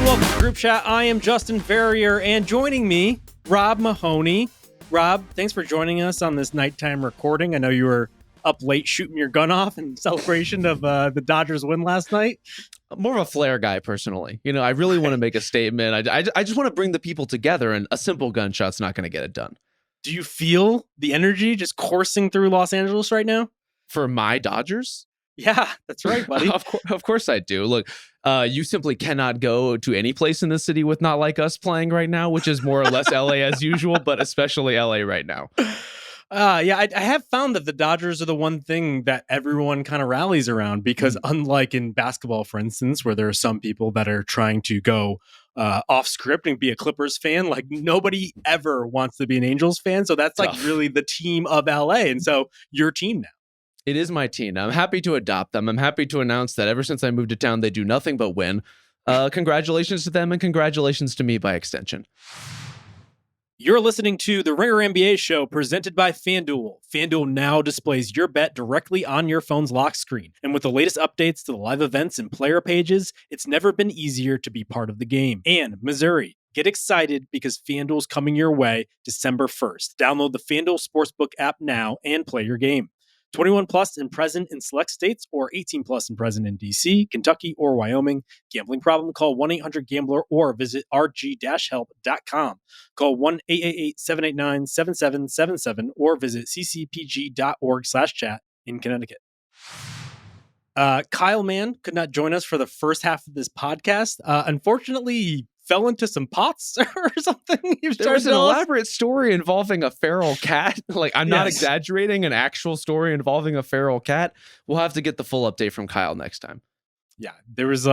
Welcome to Group Chat. I am Justin Verrier, and joining me, Rob Mahoney. Rob, thanks for joining us on this nighttime recording. I know you were up late shooting your gun off in celebration of the Dodgers win last night. I'm more of a flair guy, personally. You know, I really want to make a statement. I just want to bring the people together, and a simple gunshot's not going to get it done. Do you feel the energy just coursing through Los Angeles right now? For my Dodgers? Yeah, that's right, buddy. Of course I do. Look, you simply cannot go to any place in the city with Not Like Us playing right now, which is more or less LA as usual, but especially LA right now. I have found that the Dodgers are the one thing that everyone kind of rallies around because unlike in basketball, for instance, where there are some people that are trying to go off script and be a Clippers fan, like nobody ever wants to be an Angels fan. So that's like really the team of LA. And so your team now. It is my team. I'm happy to adopt them. I'm happy to announce that ever since I moved to town, they do nothing but win. Congratulations to them and congratulations to me by extension. You're listening to the Ringer NBA show presented by FanDuel. FanDuel now displays your bet directly on your phone's lock screen. And with the latest updates to the live events and player pages, it's never been easier to be part of the game. And Missouri, get excited because FanDuel's coming your way December 1st. Download the FanDuel Sportsbook app now and play your game. 21 plus and present in select states or 18 plus and present in DC, Kentucky, or Wyoming. Gambling problem? Call 1-800-GAMBLER or visit rg-help.com. Call 1-888-789-7777 or visit ccpg.org/chat in Connecticut. Kyle Mann could not join us for the first half of this podcast. Unfortunately, he fell into some pots or something. There was an elaborate story involving a feral cat. Like, I'm not exaggerating, an actual story involving a feral cat. We'll have to get the full update from Kyle next time. Yeah, there was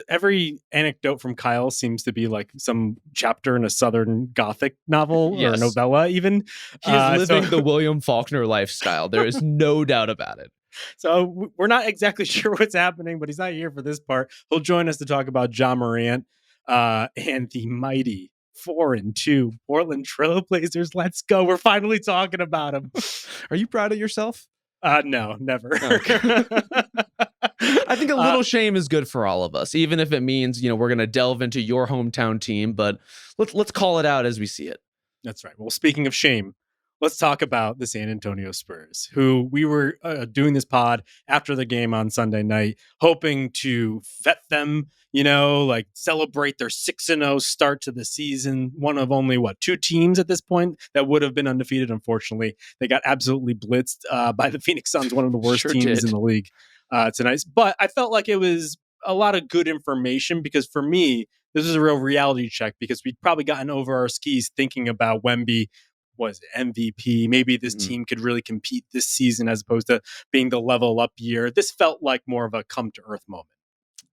every anecdote from Kyle seems to be like some chapter in a Southern Gothic novel or novella even. He is living the William Faulkner lifestyle. There is no doubt about it. So we're not exactly sure what's happening, but he's not here for this part. He'll join us to talk about Ja Morant. And the mighty 4-2 Portland Trailblazers. Let's go. We're finally talking about them. Are you proud of yourself? No, never. Okay. I think a little shame is good for all of us, even if it means, you know, we're going to delve into your hometown team, but let's call it out as we see it. That's right. Well, speaking of shame, let's talk about the San Antonio Spurs, who we were doing this pod after the game on Sunday night, hoping to vet them, you know, like celebrate their 6-0 start to the season. One of only, two teams at this point that would have been undefeated. Unfortunately, they got absolutely blitzed by the Phoenix Suns, one of the worst teams in the league tonight. But I felt like it was a lot of good information because for me, this is a real reality check because we'd probably gotten over our skis thinking about Wemby was MVP. Maybe this team could really compete this season as opposed to being the level up year. This felt like more of a come to earth moment.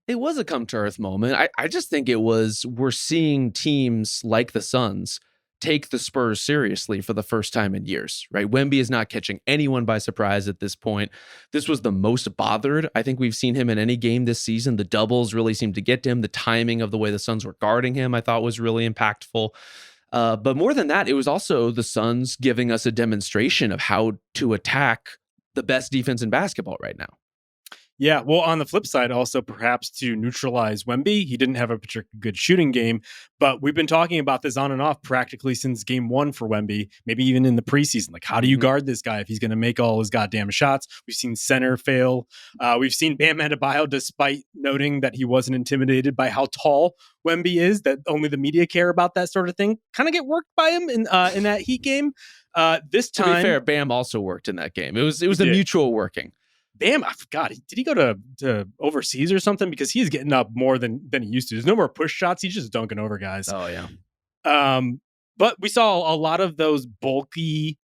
It was a come to earth moment. I just think it was, we're seeing teams like the Suns take the Spurs seriously for the first time in years, right? Wemby is not catching anyone by surprise at this point. This was the most bothered I think we've seen him in any game this season. The doubles really seemed to get to him. The timing of the way the Suns were guarding him, I thought was really impactful. But more than that, it was also the Suns giving us a demonstration of how to attack the best defense in basketball right now. Yeah, well, on the flip side, also perhaps to neutralize Wemby, he didn't have a particularly good shooting game, but we've been talking about this on and off practically since game one for Wemby, maybe even in the preseason. Like, how do you guard this guy if he's going to make all his goddamn shots? We've seen center fail. We've seen Bam Adebayo, despite noting that he wasn't intimidated by how tall Wemby is, that only the media care about that sort of thing, kind of get worked by him in that Heat game. This time, to be fair, Bam also worked in that game. It was a mutual working. Bam, I forgot. Did he go to overseas or something? Because he's getting up more than he used to. There's no more push shots. He's just dunking over guys. Oh, yeah. But we saw a lot of those bulky,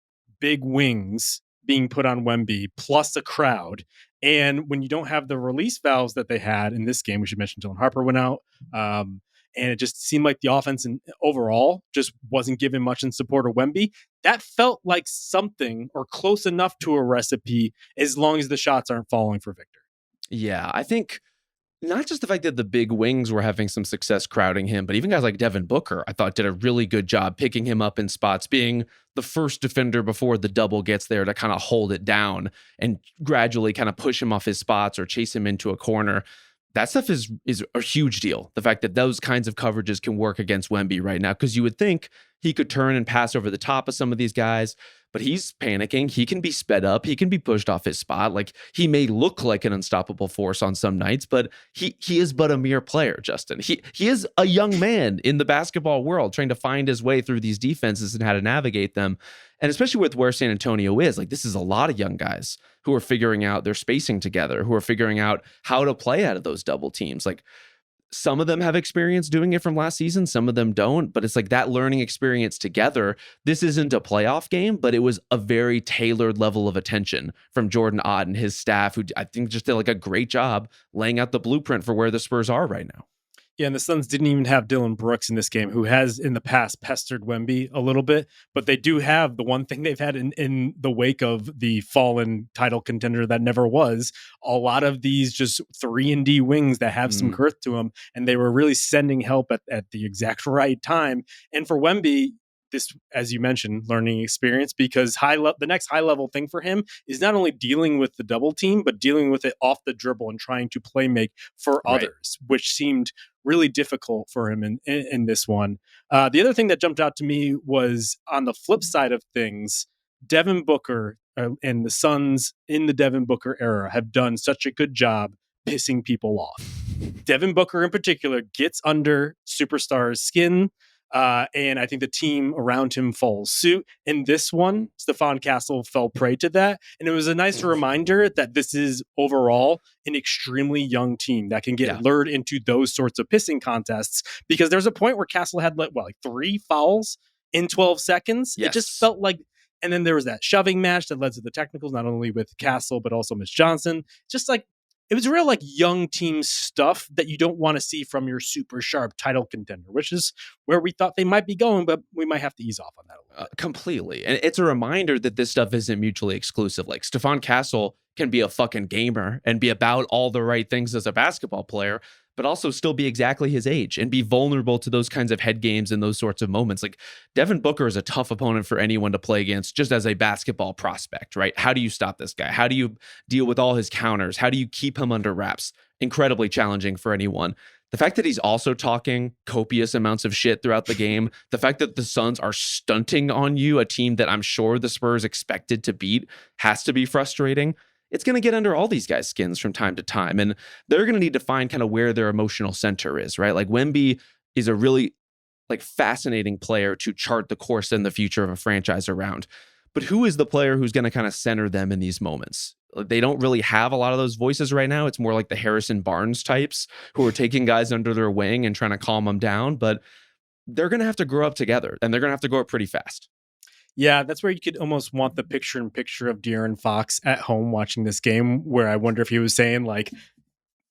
big wings being put on Wemby, plus a crowd. And when you don't have the release valves that they had in this game, we should mention Dylan Harper went out. And it just seemed like the offense overall just wasn't given much in support of Wemby. That felt like something or close enough to a recipe as long as the shots aren't falling for Victor. Yeah, I think not just the fact that the big wings were having some success crowding him, but even guys like Devin Booker, I thought did a really good job picking him up in spots, being the first defender before the double gets there to kind of hold it down and gradually kind of push him off his spots or chase him into a corner. that stuff is a huge deal. The fact that those kinds of coverages can work against Wemby right now, because you would think he could turn and pass over the top of some of these guys, but he's panicking. He can be sped up. He can be pushed off his spot. Like, he may look like an unstoppable force on some nights, but he is but a mere player, Justin. He is a young man in the basketball world trying to find his way through these defenses and how to navigate them. And especially with where San Antonio is, like, this is a lot of young guys who are figuring out their spacing together, who are figuring out how to play out of those double teams. Like, some of them have experience doing it from last season, some of them don't, but it's like that learning experience together. This isn't a playoff game, but it was a very tailored level of attention from Jordan Ott and his staff, who I think just did like a great job laying out the blueprint for where the Spurs are right now. Yeah, and the Suns didn't even have Dylan Brooks in this game, who has in the past pestered Wemby a little bit, but they do have the one thing they've had in the wake of the fallen title contender that never was, a lot of these just 3-and-D wings that have some girth to them, and they were really sending help at the exact right time. And for Wemby, this, as you mentioned, learning experience, because the next high level thing for him is not only dealing with the double team, but dealing with it off the dribble and trying to play make for others, which seemed really difficult for him in this one. The other thing that jumped out to me was on the flip side of things, Devin Booker and the Suns in the Devin Booker era have done such a good job pissing people off. Devin Booker in particular gets under superstars' skin. And I think the team around him follows suit. In this one, Stephon Castle fell prey to that. And it was a nice reminder that this is overall an extremely young team that can get lured into those sorts of pissing contests, because there's a point where Castle had like 3 fouls in 12 seconds. Yes. It just felt like, and then there was that shoving match that led to the technicals, not only with Castle, but also Miss Johnson. Just like, it was real like young team stuff that you don't want to see from your super sharp title contender, which is where we thought they might be going, but we might have to ease off on that a little bit. Completely. And it's a reminder that this stuff isn't mutually exclusive. Like, Stephon Castle can be a fucking gamer and be about all the right things as a basketball player, but also still be exactly his age and be vulnerable to those kinds of head games and those sorts of moments. Like, Devin Booker is a tough opponent for anyone to play against just as a basketball prospect, right? How do you stop this guy? How do you deal with all his counters? How do you keep him under wraps? Incredibly challenging for anyone. The fact that he's also talking copious amounts of shit throughout the game, the fact that the Suns are stunting on you, a team that I'm sure the Spurs expected to beat, has to be frustrating. It's going to get under all these guys' skins from time to time. And they're going to need to find kind of where their emotional center is, right? Like, Wemby is a really like fascinating player to chart the course and the future of a franchise around. But who is the player who's going to kind of center them in these moments? They don't really have a lot of those voices right now. It's more like the Harrison Barnes types who are taking guys under their wing and trying to calm them down. But they're going to have to grow up together, and they're going to have to grow up pretty fast. Yeah, that's where you could almost want the picture-in-picture of De'Aaron Fox at home watching this game, where I wonder if he was saying, like,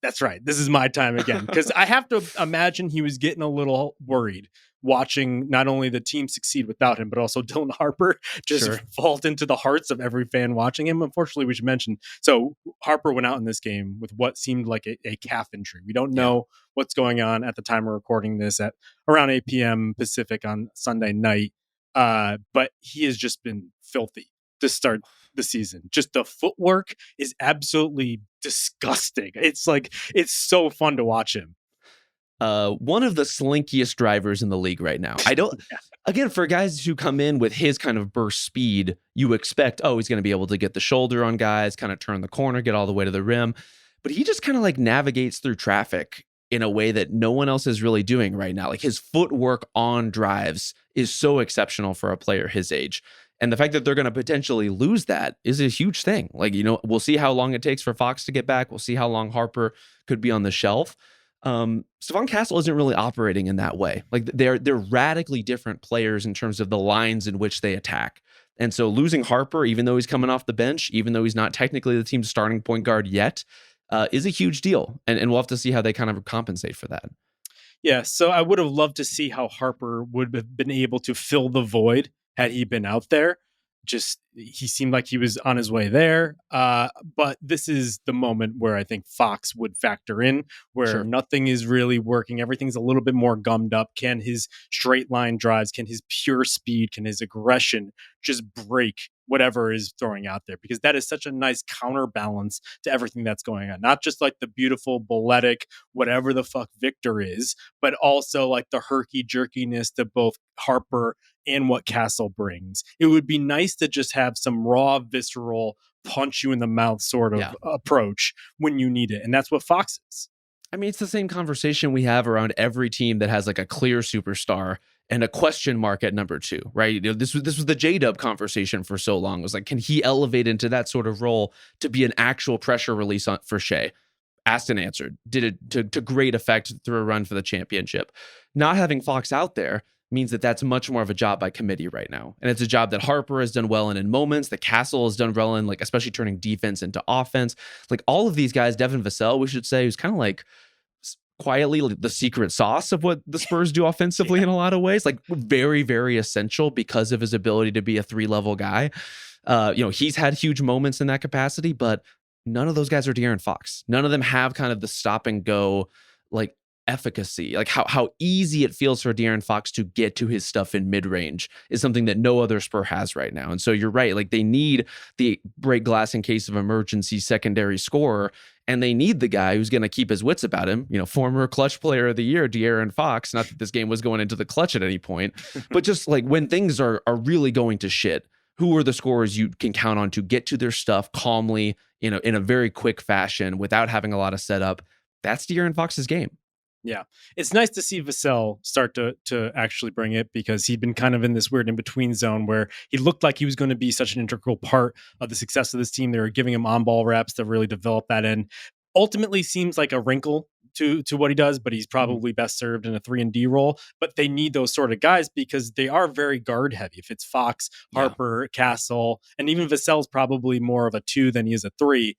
that's right, this is my time again. Because I have to imagine he was getting a little worried watching not only the team succeed without him, but also Dylan Harper just vault into the hearts of every fan watching him. Unfortunately, we should mention, so Harper went out in this game with what seemed like a calf injury. We don't know what's going on at the time we're recording this at around 8 p.m. Pacific on Sunday night. But he has just been filthy to start the season. Just the footwork is absolutely disgusting. It's like, it's so fun to watch him. One of the slinkiest drivers in the league right now. I don't, again, for guys who come in with his kind of burst speed, you expect, he's going to be able to get the shoulder on guys, kind of turn the corner, get all the way to the rim. But he just kind of like navigates through traffic in a way that no one else is really doing right now. Like, his footwork on drives is so exceptional for a player his age. And the fact that they're going to potentially lose that is a huge thing. Like, we'll see how long it takes for Fox to get back. We'll see how long Harper could be on the shelf. Stephon Castle isn't really operating in that way. Like, they're radically different players in terms of the lines in which they attack. And so losing Harper, even though he's coming off the bench, even though he's not technically the team's starting point guard yet, is a huge deal. And we'll have to see how they kind of compensate for that. Yeah, so I would have loved to see how Harper would have been able to fill the void had he been out there. just he seemed like he was on his way there. But this is the moment where I think Fox would factor in, where Sure. nothing is really working. Everything's a little bit more gummed up. Can his straight line drives, can his pure speed, can his aggression just break whatever is throwing out there? Because that is such a nice counterbalance to everything that's going on. Not just like the beautiful, balletic, whatever the fuck Victor is, but also like the herky jerkiness to both Harper and what Castle brings. It would be nice to just have some raw, visceral, punch you in the mouth sort of approach when you need it. And that's what Fox is. I mean, it's the same conversation we have around every team that has like a clear superstar and a question mark at number two, right? You know, this was the J-Dub conversation for so long. It was like, can he elevate into that sort of role to be an actual pressure release for Shea? Asked and answered. Did it to great effect through a run for the championship. Not having Fox out there means that that's much more of a job by committee right now. And it's a job that Harper has done well in moments, that Castle has done well in, like, especially turning defense into offense. Like all of these guys, Devin Vassell, we should say, who's kind of like quietly the secret sauce of what the Spurs do offensively in a lot of ways, like very, very essential because of his ability to be a 3-level guy. He's had huge moments in that capacity, but none of those guys are De'Aaron Fox. None of them have kind of the stop and go, like, efficacy, like how easy it feels for De'Aaron Fox to get to his stuff in mid-range is something that no other Spur has right now. And so you're right, like they need the break glass in case of emergency secondary scorer, and they need the guy who's going to keep his wits about him. You know, former clutch player of the year, De'Aaron Fox. Not that this game was going into the clutch at any point, but just like when things are really going to shit, who are the scorers you can count on to get to their stuff calmly, in a very quick fashion without having a lot of setup? That's De'Aaron Fox's game. Yeah, it's nice to see Vassell start to actually bring it, because he'd been kind of in this weird in-between zone where he looked like he was going to be such an integral part of the success of this team. They were giving him on-ball reps to really develop that in. Ultimately seems like a wrinkle to what he does, but he's probably best served in a 3-and-D role. But they need those sort of guys because they are very guard heavy. If it's Fox, Harper, Castle, and even Vassell's probably more of a 2 than he is a 3,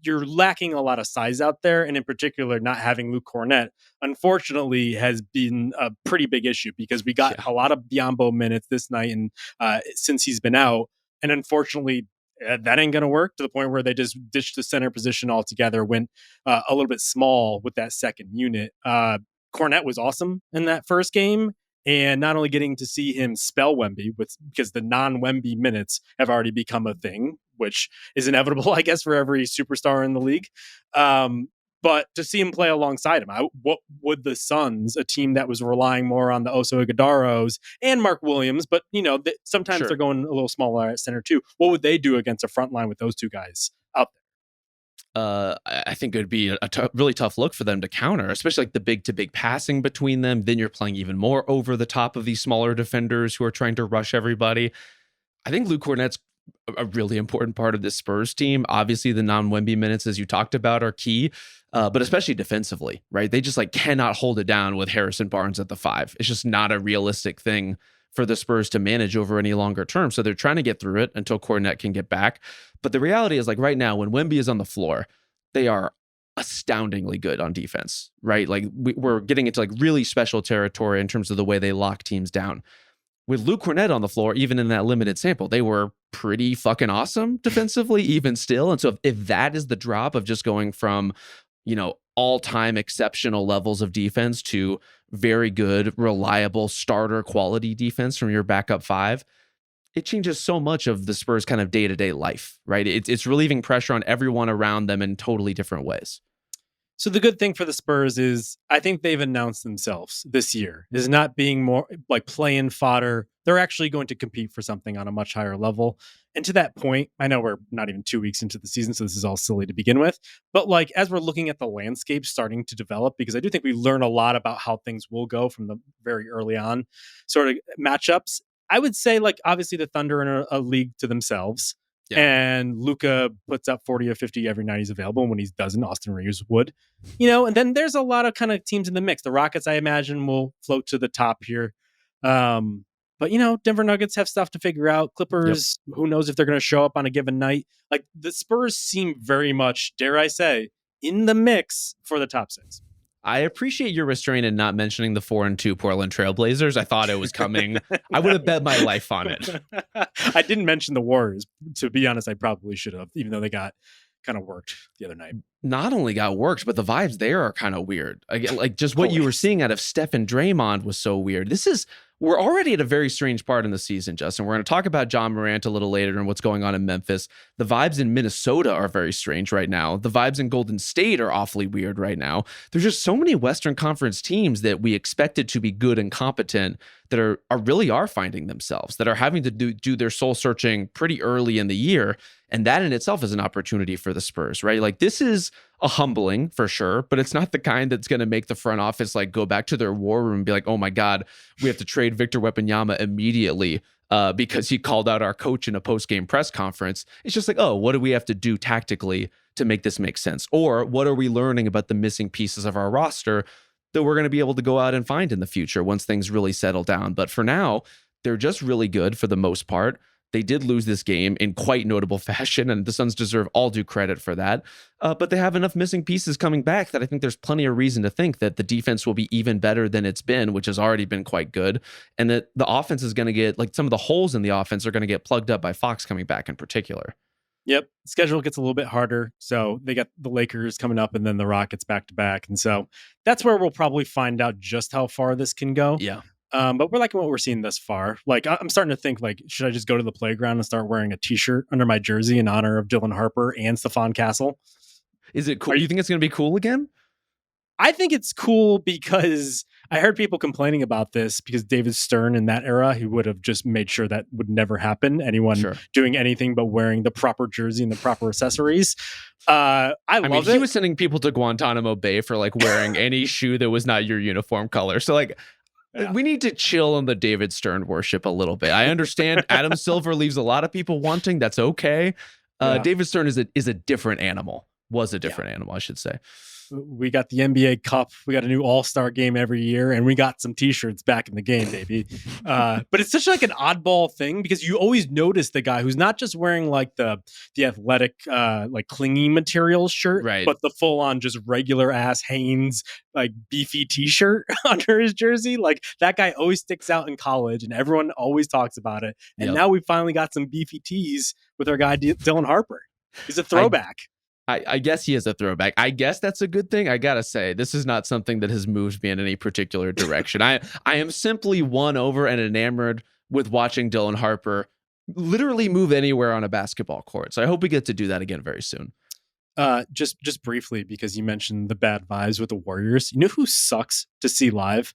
you're lacking a lot of size out there, and in particular, not having Luke Cornett, unfortunately, has been a pretty big issue because we got a lot of Biyombo minutes this night, and since he's been out, and unfortunately, that ain't going to work, to the point where they just ditched the center position altogether, went a little bit small with that second unit. Cornett was awesome in that first game. And not only getting to see him spell Wemby, because the non-Wemby minutes have already become a thing, which is inevitable, I guess, for every superstar in the league. But to see him play alongside him, what would the Suns, a team that was relying more on the Oso Iguodaros and Mark Williams, but sometimes they're going a little smaller at center too, what would they do against a front line with those two guys out there? I think it would be a really tough look for them to counter, especially like the big-to-big passing between them. Then you're playing even more over the top of these smaller defenders who are trying to rush everybody. I think Luke Cornett's a really important part of this Spurs team. Obviously, the non-Wemby minutes, as you talked about, are key, but especially defensively, right? They just like cannot hold it down with Harrison Barnes at the 5. It's just not a realistic thing for the Spurs to manage over any longer term. So they're trying to get through it until Cornett can get back. But the reality is, like right now, when Wemby is on the floor, they are astoundingly good on defense, right? Like we're getting into like really special territory in terms of the way they lock teams down. With Luke Cornett on the floor, even in that limited sample, they were pretty fucking awesome defensively, even still. And so if that is the drop of just going from, all-time exceptional levels of defense to very good, reliable starter quality defense from your backup 5, it changes so much of the Spurs kind of day-to-day life, right? It's relieving pressure on everyone around them in totally different ways. So the good thing for the Spurs is I think they've announced themselves this year is not being more like play-in fodder. They're actually going to compete for something on a much higher level. And to that point, I know we're not even 2 weeks into the season, so this is all silly to begin with. But like as we're looking at the landscape starting to develop, because I do think we learn a lot about how things will go from the very early on sort of matchups. I would say, like, obviously the Thunder are in a league to themselves. Yeah. And Luka puts up 40 or 50 every night he's available. And when he doesn't, Austin Reeves would. And then there's a lot of kind of teams in the mix. The Rockets, I imagine, will float to the top here. But, Denver Nuggets have stuff to figure out. Clippers, who knows if they're going to show up on a given night. Like, the Spurs seem very much, dare I say, in the mix for the top 6. I appreciate your restraint in not mentioning the 4-2 Portland Trailblazers. I thought it was coming. I would have bet my life on it. I didn't mention the Warriors. To be honest, I probably should have, even though they got kind of worked the other night. Not only got worked, but the vibes there are kind of weird. Again, like just what you were seeing out of Steph and Draymond was so weird. We're already at a very strange part in the season, Justin. We're going to talk about Ja Morant a little later and what's going on in Memphis. The vibes in Minnesota are very strange right now. The vibes in Golden State are awfully weird right now. There's just so many Western Conference teams that we expected to be good and competent that are really finding themselves, that are having to do their soul searching pretty early in the year. And that in itself is an opportunity for the Spurs, right? Like this is a humbling for sure, but it's not the kind that's going to make the front office like go back to their war room and be like, oh my God, we have to trade Victor Wembanyama immediately because he called out our coach in a post-game press conference. It's just like, oh, what do we have to do tactically to make this make sense? Or what are we learning about the missing pieces of our roster that we're going to be able to go out and find in the future once things really settle down? But for now, they're just really good for the most part. They did lose this game in quite notable fashion, and the Suns deserve all due credit for that. But they have enough missing pieces coming back that I think there's plenty of reason to think that the defense will be even better than it's been, which has already been quite good. And that the offense is going to get, like some of the holes in the offense are going to get plugged up by Fox coming back in particular. Yep. Schedule gets a little bit harder. So they got the Lakers coming up and then the Rockets back to back. And so that's where we'll probably find out just how far this can go. Yeah. But we're liking what we're seeing thus far. Like, I'm starting to think, like, should I just go to the playground and start wearing a t-shirt under my jersey in honor of Dylan Harper and Stephon Castle? Is it cool? You think it's going to be cool again? I think it's cool because I heard people complaining about this because David Stern in that era, he would have just made sure that would never happen. Anyone doing anything but wearing the proper jersey and the proper accessories. I mean, he was sending people to Guantanamo Bay for like wearing any shoe that was not your uniform color. So like, we need to chill on the David Stern worship a little bit. I understand Adam Silver leaves a lot of people wanting. That's okay. David Stern is a different animal. Was a different animal, I should say. We got the NBA Cup. We got a new All-Star game every year, and we got some T-shirts back in the game, baby. But it's such like an oddball thing because you always notice the guy who's not just wearing like the athletic, like clingy materials shirt, right, but the full-on just regular ass Hanes like beefy T-shirt under his jersey. Like that guy always sticks out in college, and everyone always talks about it. And now we finally got some beefy tees with our guy Dylan Harper. He's a throwback. I guess he is a throwback. I guess that's a good thing. I gotta say, this is not something that has moved me in any particular direction. I am simply won over and enamored with watching Dylan Harper literally move anywhere on a basketball court. So I hope we get to do that again very soon. Just briefly, because you mentioned the bad vibes with the Warriors. You know who sucks to see live?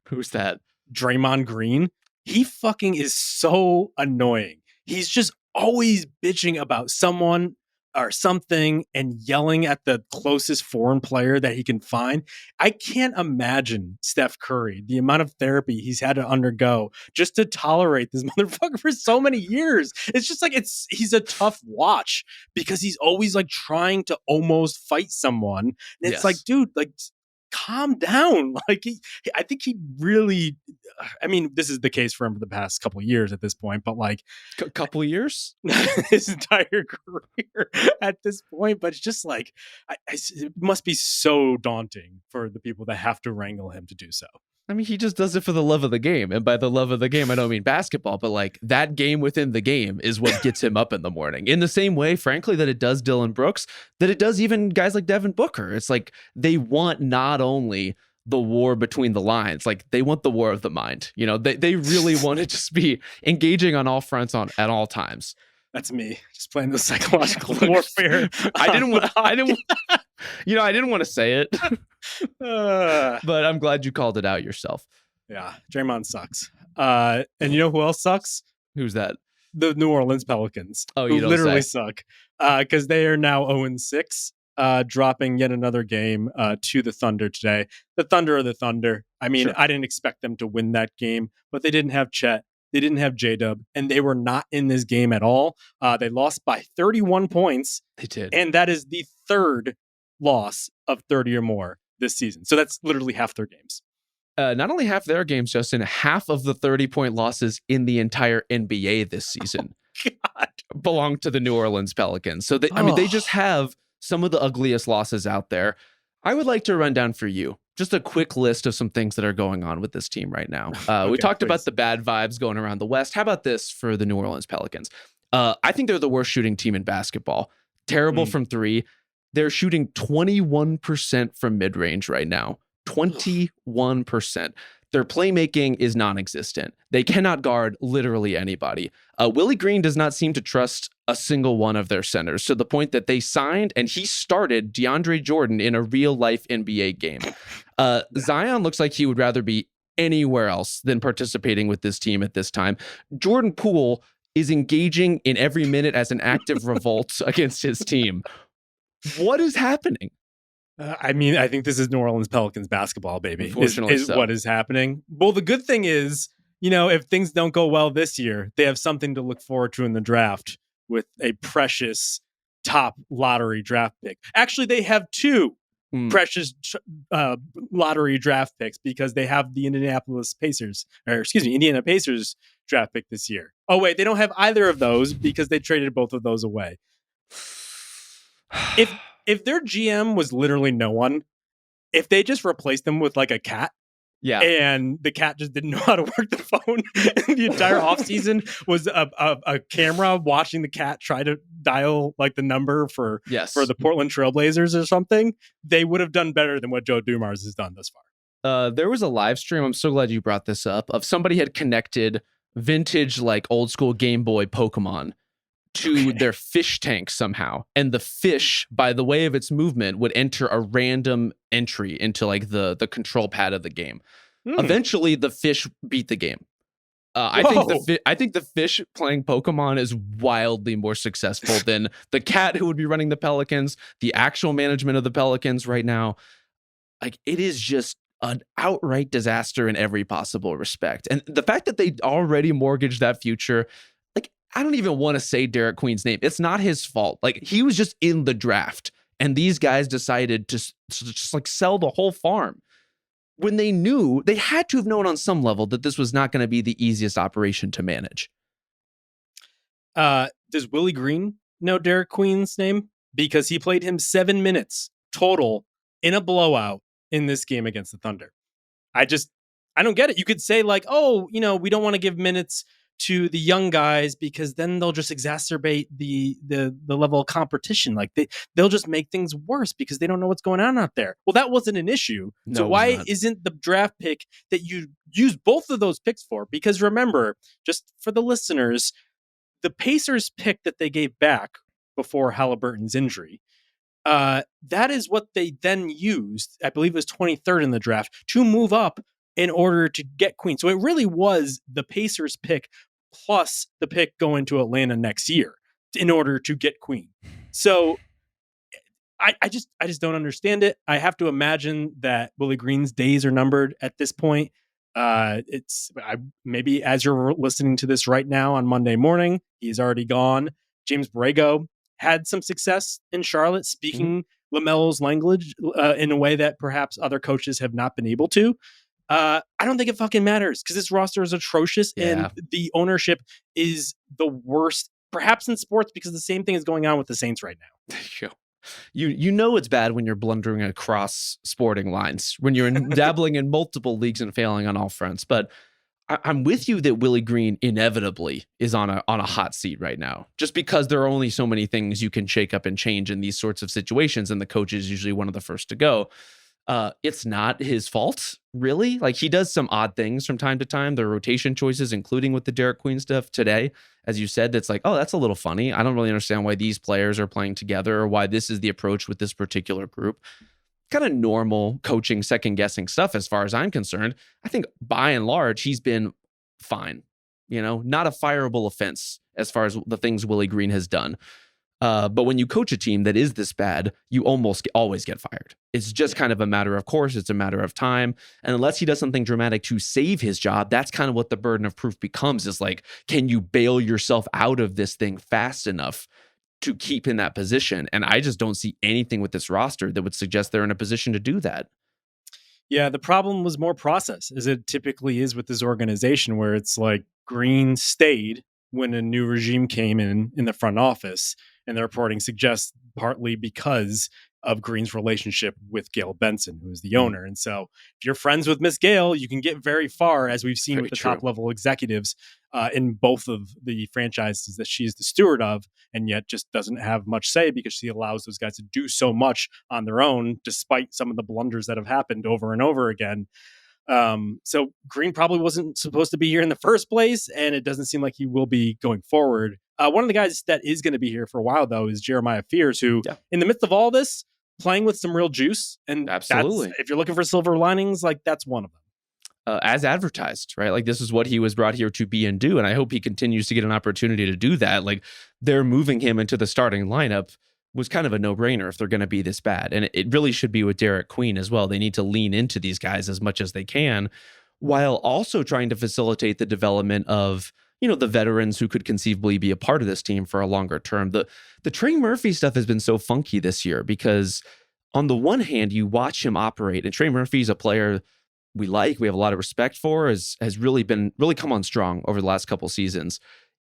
Who's that? Draymond Green. He fucking is so annoying. He's just always bitching about someone or something and yelling at the closest foreign player that he can find. I can't imagine Steph Curry, the amount of therapy he's had to undergo just to tolerate this motherfucker for so many years. It's just like, he's a tough watch because he's always like trying to almost fight someone. And it's like, dude, like, calm down. Like, I think he really, I mean, this is the case for him for the past couple of years at this point, but like couple of years, his entire career at this point. But it's just like, it must be so daunting for the people that have to wrangle him to do so. I mean, he just does it for the love of the game. And by the love of the game, I don't mean basketball, but like that game within the game is what gets him up in the morning. In the same way, frankly, that it does Dylan Brooks, that it does even guys like Devin Booker. It's like they want not only the war between the lines, like they want the war of the mind. You know, they really want to just be engaging on all fronts at all times. That's me just playing the psychological warfare. I didn't want to say it, but I'm glad you called it out yourself. Yeah, Draymond sucks. And you know who else sucks? Who's that? The New Orleans Pelicans. Oh, you who don't literally say. suck because they are now 0-6, dropping yet another game to the Thunder today. The Thunder are the Thunder. I mean, I didn't expect them to win that game, but they didn't have Chet. They didn't have J-Dub, and they were not in this game at all. They lost by 31 points. They did. And that is the third loss of 30 or more this season. So that's literally half their games. Not only half their games, Justin, half of the 30-point losses in the entire NBA this season belong to the New Orleans Pelicans. So, I mean, they just have some of the ugliest losses out there. I would like to run down for you just a quick list of some things that are going on with this team right now. Okay, We talked please. about the bad vibes going around the West. How about this for the New Orleans Pelicans? I think they're the worst shooting team in basketball. Terrible from three. They're shooting 21% from mid-range right now. 21%. Their playmaking is non-existent. They cannot guard literally anybody. Willie Green does not seem to trust a single one of their centers, to the point that they signed and he started DeAndre Jordan in a real-life NBA game. Zion looks like he would rather be anywhere else than participating with this team at this time. Jordan Poole is engaging in every minute as an active revolt against his team. What is happening? I mean, I think this is New Orleans Pelicans basketball, baby. Unfortunately, is what is happening. Well, the good thing is, if things don't go well this year, they have something to look forward to in the draft with a precious top lottery draft pick. Actually, they have two precious lottery draft picks because they have the Indiana Pacers draft pick this year. Oh, wait, they don't have either of those because they traded both of those away. If their GM was literally no one, if they just replaced them with like a cat, and the cat just didn't know how to work the phone, and the entire offseason was a camera watching the cat try to dial like the number for the Portland Trailblazers or something, they would have done better than what Joe Dumars has done thus far. There was a live stream, I'm so glad you brought this up, of somebody had connected vintage like old school Game Boy Pokemon to their fish tank somehow. And the fish, by the way of its movement, would enter a random entry into like the control pad of the game. Eventually, the fish beat the game. I think the fish playing Pokemon is wildly more successful than the cat who would be running the Pelicans, the actual management of the Pelicans right now. Like, it is just an outright disaster in every possible respect. And the fact that they already mortgaged that future, I don't even want to say Derek Queen's name. It's not his fault. Like, he was just in the draft, and these guys decided to just like sell the whole farm when they knew, they had to have known on some level that this was not going to be the easiest operation to manage. Does Willie Green know Derek Queen's name? Because he played him 7 minutes total in a blowout in this game against the Thunder. I don't get it. You could say like, oh, we don't want to give minutes to the young guys because then they'll just exacerbate the level of competition. Like they'll just make things worse because they don't know what's going on out there. Well, that wasn't an issue. No, so why isn't the draft pick that you use both of those picks for? Because remember, just for the listeners, the Pacers pick that they gave back before Halliburton's injury, that is what they then used, I believe it was 23rd in the draft, to move up in order to get Queen. So it really was the Pacers pick plus the pick going to Atlanta next year in order to get Queen. So I just don't understand it. I have to imagine that Willie Green's days are numbered at this point. Maybe as you're listening to this right now on Monday morning, he's already gone. James Borrego had some success in Charlotte, speaking LaMelo's language in a way that perhaps other coaches have not been able to. I don't think it fucking matters because this roster is atrocious and the ownership is the worst, perhaps in sports, because the same thing is going on with the Saints right now. You know it's bad when you're blundering across sporting lines, when you're dabbling in multiple leagues and failing on all fronts. But I'm with you that Willie Green inevitably is on a hot seat right now, just because there are only so many things you can shake up and change in these sorts of situations, and the coach is usually one of the first to go. It's not his fault, really. Like, he does some odd things from time to time. Their rotation choices, including with the Derek Queen stuff today, as you said, that's like, oh, that's a little funny. I don't really understand why these players are playing together or why this is the approach with this particular group. Kind of normal coaching, second-guessing stuff as far as I'm concerned. I think by and large, he's been fine. Not a fireable offense as far as the things Willie Green has done. But when you coach a team that is this bad, you almost always get fired. It's just kind of a matter of course. It's a matter of time. And unless he does something dramatic to save his job, that's kind of what the burden of proof becomes, is like, can you bail yourself out of this thing fast enough to keep in that position? And I just don't see anything with this roster that would suggest they're in a position to do that. Yeah, the problem was more process, as it typically is with this organization, where it's like Green stayed when a new regime came in the front office. And the reporting suggests partly because of Green's relationship with Gail Benson, who is the owner. And so if you're friends with Miss Gail, you can get very far, as we've seen with the top level executives in both of the franchises that she's the steward of, and yet just doesn't have much say because she allows those guys to do so much on their own, despite some of the blunders that have happened over and over again. So Green probably wasn't supposed to be here in the first place, and it doesn't seem like he will be going forward. One of the guys that is going to be here for a while, though, is Jeremiah Fears, who, in the midst of all this, playing with some real juice. And absolutely, if you're looking for silver linings, like that's one of them. As advertised, right? Like this is what he was brought here to be and do. And I hope he continues to get an opportunity to do that. Like they're moving him into the starting lineup was kind of a no-brainer if they're going to be this bad. And it really should be with Derek Queen as well. They need to lean into these guys as much as they can, while also trying to facilitate the development of, you know, the veterans who could conceivably be a part of this team for a longer term. The Trey Murphy stuff has been so funky this year because on the one hand, you watch him operate, and Trey Murphy's a player we have a lot of respect for, has really come on strong over the last couple seasons.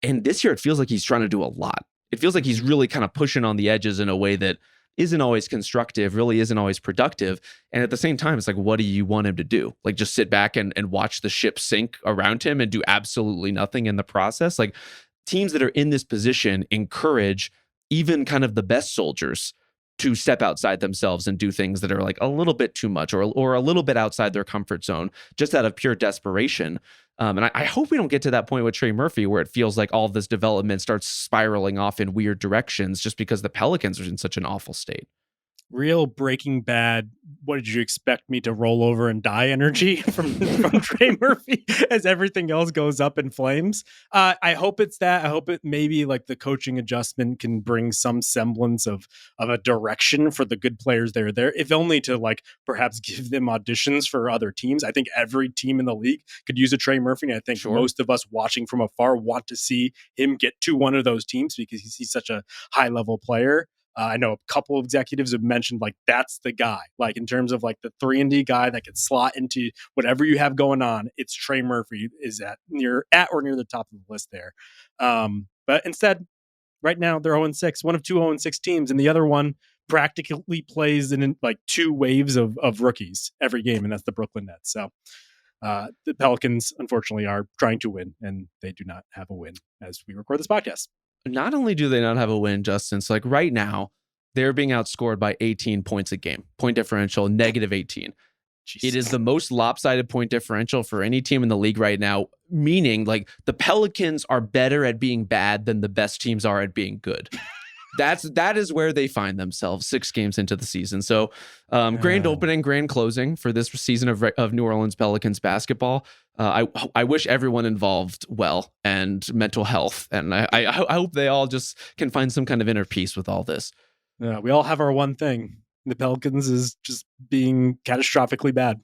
And this year, it feels like he's trying to do a lot. It feels like he's really kind of pushing on the edges in a way that isn't always constructive, really isn't always productive. And at the same time, it's like, what do you want him to do? Like just sit back and watch the ship sink around him and do absolutely nothing in the process? Like teams that are in this position encourage even kind of the best soldiers to step outside themselves and do things that are like a little bit too much or a little bit outside their comfort zone, just out of pure desperation. And I hope we don't get to that point with Trey Murphy where it feels like all of this development starts spiraling off in weird directions just because the Pelicans are in such an awful state. Real Breaking Bad, what did you expect me to roll over and die energy from Trey Murphy as everything else goes up in flames. I hope it's that. I hope it maybe like the coaching adjustment can bring some semblance of a direction for the good players that are there, if only to like perhaps give them auditions for other teams. I think every team in the league could use a Trey Murphy, and I think most of us watching from afar want to see him get to one of those teams because he's such a high level player. I know a couple of executives have mentioned like that's the guy, like in terms of like the 3-and-D guy that could slot into whatever you have going on. It's Trey Murphy is at or near the top of the list there. But instead, right now they're 0-6, one of two 0-6 teams, and the other one practically plays in like two waves of rookies every game, and that's the Brooklyn Nets. So the Pelicans, unfortunately, are trying to win, and they do not have a win as we record this podcast. Not only do they not have a win, Justin, so like right now, they're being outscored by 18 points a game. Point differential, -18. Jesus. It is the most lopsided point differential for any team in the league right now, meaning like the Pelicans are better at being bad than the best teams are at being good. That is where they find themselves 6 games into the season. So grand opening, grand closing for this season of New Orleans Pelicans basketball. I wish everyone involved well and mental health. And I hope they all just can find some kind of inner peace with all this. Yeah, we all have our one thing. The Pelicans is just being catastrophically bad.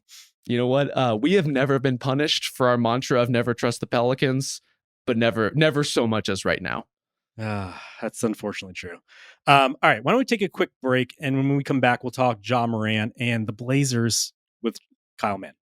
You know what? We have never been punished for our mantra of never trust the Pelicans, but never so much as right now. That's unfortunately true. All right, why don't we take a quick break, and when we come back, we'll talk Ja Morant and the Blazers with Kyle Mann.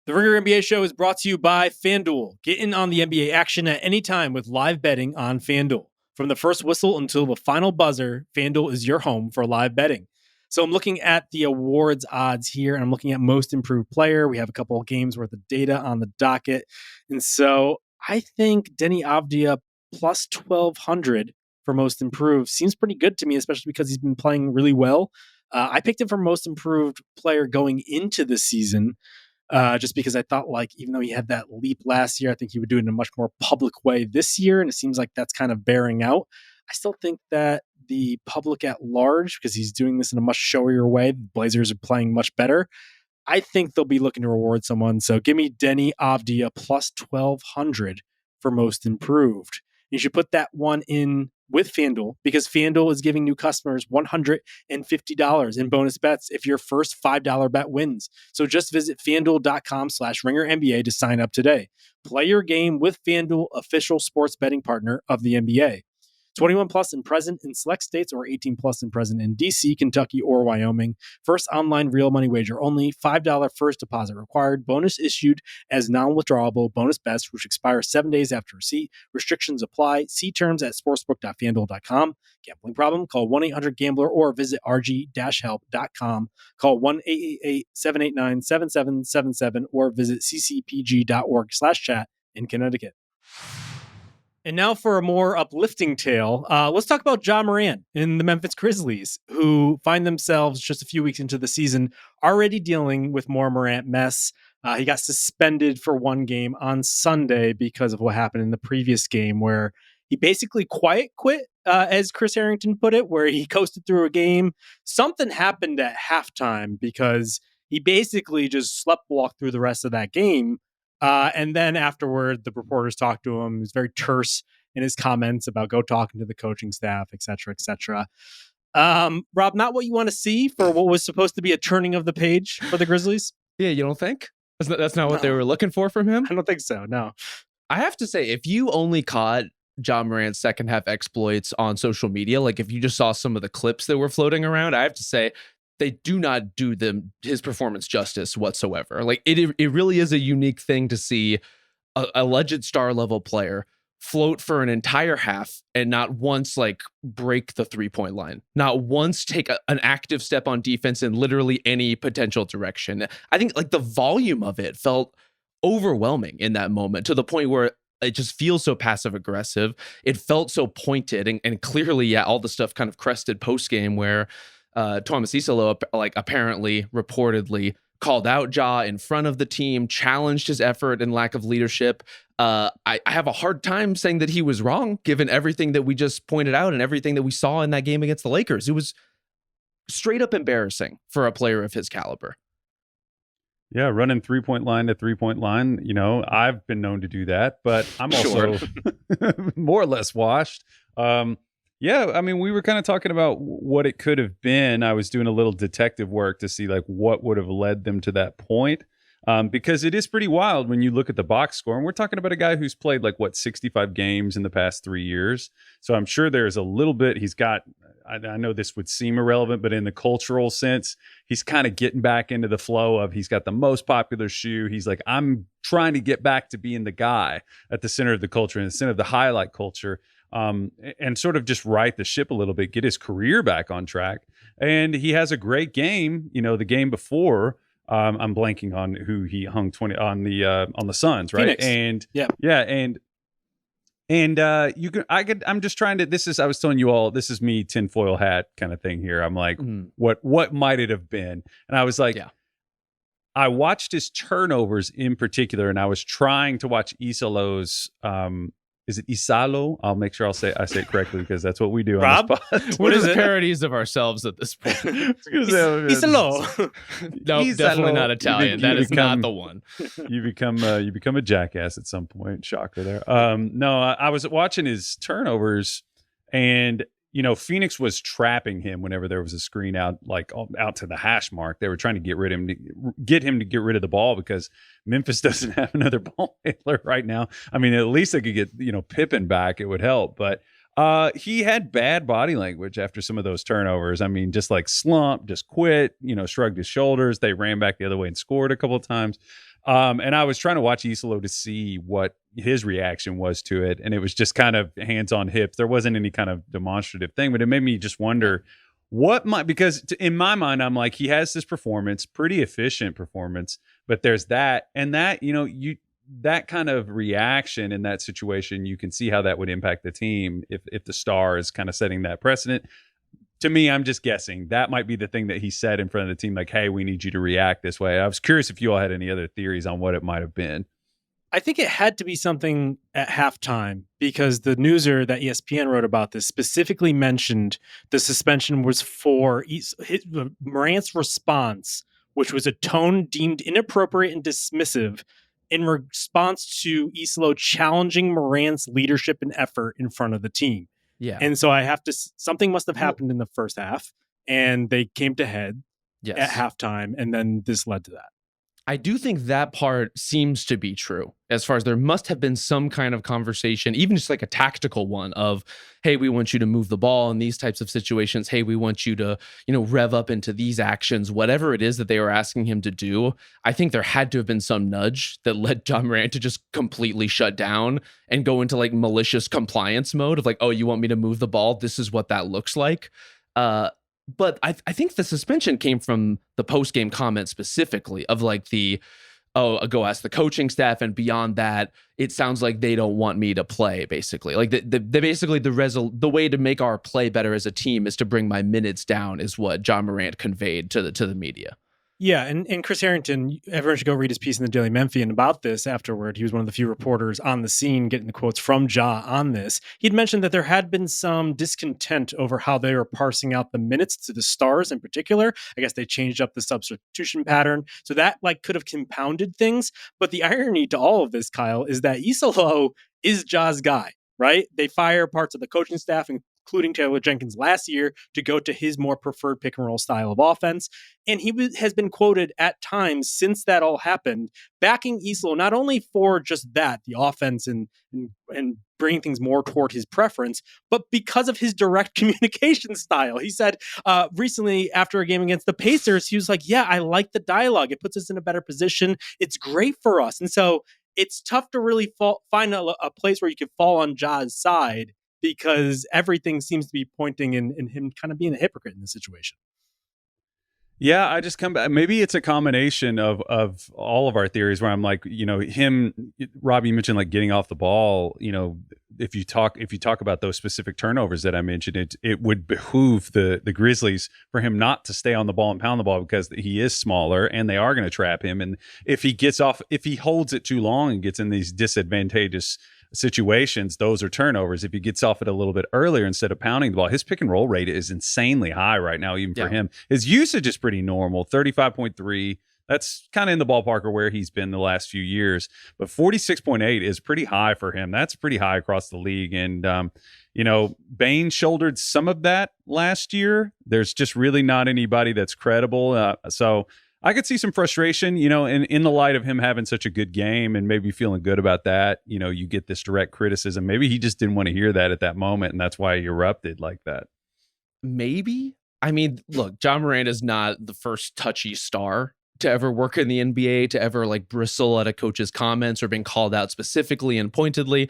The Verrier NBA show is brought to you by FanDuel. Get in on the NBA action at any time with live betting on FanDuel. From the first whistle until the final buzzer, FanDuel is your home for live betting. So I'm looking at the awards odds here, and I'm looking at most improved player. We have a couple of games worth of data on the docket. And so I think Denny Avdia plus 1,200 for most improved seems pretty good to me, especially because he's been playing really well. I picked him for most improved player going into the season, just because I thought, like, even though he had that leap last year, I think he would do it in a much more public way this year, and it seems like that's kind of bearing out. I still think that the public at large, because he's doing this in a much showier way, the Blazers are playing much better. I think they'll be looking to reward someone. So give me Denny Avdia plus 1,200 for most improved. You should put that one in with FanDuel because FanDuel is giving new customers $150 in bonus bets if your first $5 bet wins. So just visit FanDuel.com/RingerNBA to sign up today. Play your game with FanDuel, official sports betting partner of the NBA. 21 plus and present in select states or 18 plus and present in DC, Kentucky, or Wyoming. First online real money wager only. $5 first deposit required. Bonus issued as non-withdrawable bonus bets, which expires 7 days after receipt. Restrictions apply. See terms at sportsbook.fanduel.com. Gambling problem? Call 1-800-GAMBLER or visit rg-help.com. Call 1-888-789-7777 or visit ccpg.org/chat in Connecticut. And now for a more uplifting tale, let's talk about Ja Morant in the Memphis Grizzlies, who find themselves just a few weeks into the season already dealing with more Morant mess. He got suspended for one game on Sunday because of what happened in the previous game, where he basically quiet quit, as Chris Harrington put it, where he coasted through a game. Something happened at halftime because he basically just sleptwalked through the rest of that game. And then afterward, the reporters talked to him. He was very terse in his comments about go talking to the coaching staff, et cetera, et cetera. Rob, not what you want to see for what was supposed to be a turning of the page for the Grizzlies? Yeah, you don't think? That's not what they were looking for from him? I don't think so, no. I have to say, if you only caught Ja Morant's second half exploits on social media, like if you just saw some of the clips that were floating around, I have to say, they do not do his performance justice whatsoever. Like it really is a unique thing to see a alleged star level player float for an entire half and not once like break the 3-point line, not once take an active step on defense in literally any potential direction. I think like the volume of it felt overwhelming in that moment, to the point where it just feels so passive aggressive. It felt so pointed, and clearly, yeah, all the stuff kind of crested post game where Thomas Isalo apparently reportedly called out Ja in front of the team, challenged his effort and lack of leadership. I have a hard time saying that he was wrong, given everything that we just pointed out and everything that we saw in that game against the Lakers. It was straight up embarrassing for a player of his caliber. Yeah, running 3-point line to 3-point line. You know, I've been known to do that, but I'm also more or less washed. Yeah, I mean, we were kind of talking about what it could have been. I was doing a little detective work to see like what would have led them to that point. Because it is pretty wild when you look at the box score. And we're talking about a guy who's played 65 games in the past 3 years. So I'm sure there's a little bit he's got. I know this would seem irrelevant, but in the cultural sense, he's kind of getting back into the flow of he's got the most popular shoe. He's like, I'm trying to get back to being the guy at the center of the culture and the center of the highlight culture. And sort of just right the ship a little bit, get his career back on track. And he has a great game. You know, the game before, I'm blanking on who he hung 20 on the Suns, right? Phoenix. I'm just trying to. I was telling you all, this is me tinfoil hat kind of thing here. I'm like, what might it have been? And I was like, I watched his turnovers in particular, and I was trying to watch Isalo's. Is it Isalo? I'll make sure I say it correctly because that's what we do. Rob? On this pod. What is parodies of ourselves at this point? Isalo. No, definitely not Italian. That is not the one. You become a jackass at some point. Shocker there. No, I was watching his turnovers, and you know, Phoenix was trapping him whenever there was a screen out to the hash mark. They were trying to get him to get rid of the ball because Memphis doesn't have another ball handler right now. I mean, at least they could get, Pippen back. It would help. But he had bad body language after some of those turnovers. I mean, just like slumped, just quit, shrugged his shoulders. They ran back the other way and scored a couple of times. And I was trying to watch Isalo to see what his reaction was to it. And it was just kind of hands on hips. There wasn't any kind of demonstrative thing, but it made me just wonder because in my mind, I'm like, he has this performance, pretty efficient performance, but there's that, and that, that kind of reaction in that situation, you can see how that would impact the team if the star is kind of setting that precedent. To me, I'm just guessing that might be the thing that he said in front of the team, like, hey, we need you to react this way. I was curious if you all had any other theories on what it might have been. I think it had to be something at halftime because the newser that ESPN wrote about this specifically mentioned the suspension was for Morant's response, which was a tone deemed inappropriate and dismissive in response to Isalo challenging Morant's leadership and effort in front of the team. Yeah. And so something must have happened in the first half, and they came to head at halftime, and then this led to that. I do think that part seems to be true, as far as there must have been some kind of conversation, even just like a tactical one of, hey, we want you to move the ball in these types of situations. Hey, we want you to, rev up into these actions, whatever it is that they were asking him to do. I think there had to have been some nudge that led Ja Morant to just completely shut down and go into like malicious compliance mode of like, oh, you want me to move the ball? This is what that looks like. But I think the suspension came from the post-game comment specifically of like go ask the coaching staff, and beyond that, it sounds like they don't want me to play, basically. Like the way to make our play better as a team is to bring my minutes down, is what Ja Morant conveyed to the media. Yeah, and Chris Harrington, everyone should go read his piece in the Daily Memphian about this afterward. He was one of the few reporters on the scene getting the quotes from Ja on this. He'd mentioned that there had been some discontent over how they were parsing out the minutes to the stars in particular. I guess they changed up the substitution pattern. So that could have compounded things. But the irony to all of this, Kyle, is that Isolo is Ja's guy, right? They fire parts of the coaching staff, including Taylor Jenkins last year, to go to his more preferred pick and roll style of offense. And he has been quoted at times since that all happened, backing Isolo not only for just that, the offense and bringing things more toward his preference, but because of his direct communication style. He said recently after a game against the Pacers, he was like, yeah, I like the dialogue. It puts us in a better position. It's great for us. And so it's tough to really find a place where you could fall on Ja's side, because everything seems to be pointing in him kind of being a hypocrite in this situation. Yeah, I just come back. Maybe it's a combination of all of our theories where I'm like, Robbie mentioned like getting off the ball. If you talk about those specific turnovers that I mentioned, it would behoove the Grizzlies for him not to stay on the ball and pound the ball, because he is smaller and they are going to trap him. And if he holds it too long and gets in these disadvantageous situations, those are turnovers. If he gets off it a little bit earlier instead of pounding the ball, his pick and roll rate is insanely high right now, even for him. His usage is pretty normal, 35.3. That's kind of in the ballpark of where he's been the last few years. But 46.8 is pretty high for him. That's pretty high across the league. And, Bain shouldered some of that last year. There's just really not anybody that's credible. So I could see some frustration, in the light of him having such a good game and maybe feeling good about that. You get this direct criticism. Maybe he just didn't want to hear that at that moment, and that's why he erupted like that. Maybe. I mean, look, Ja Morant is not the first touchy star to ever work in the NBA, to ever like bristle at a coach's comments or being called out specifically and pointedly.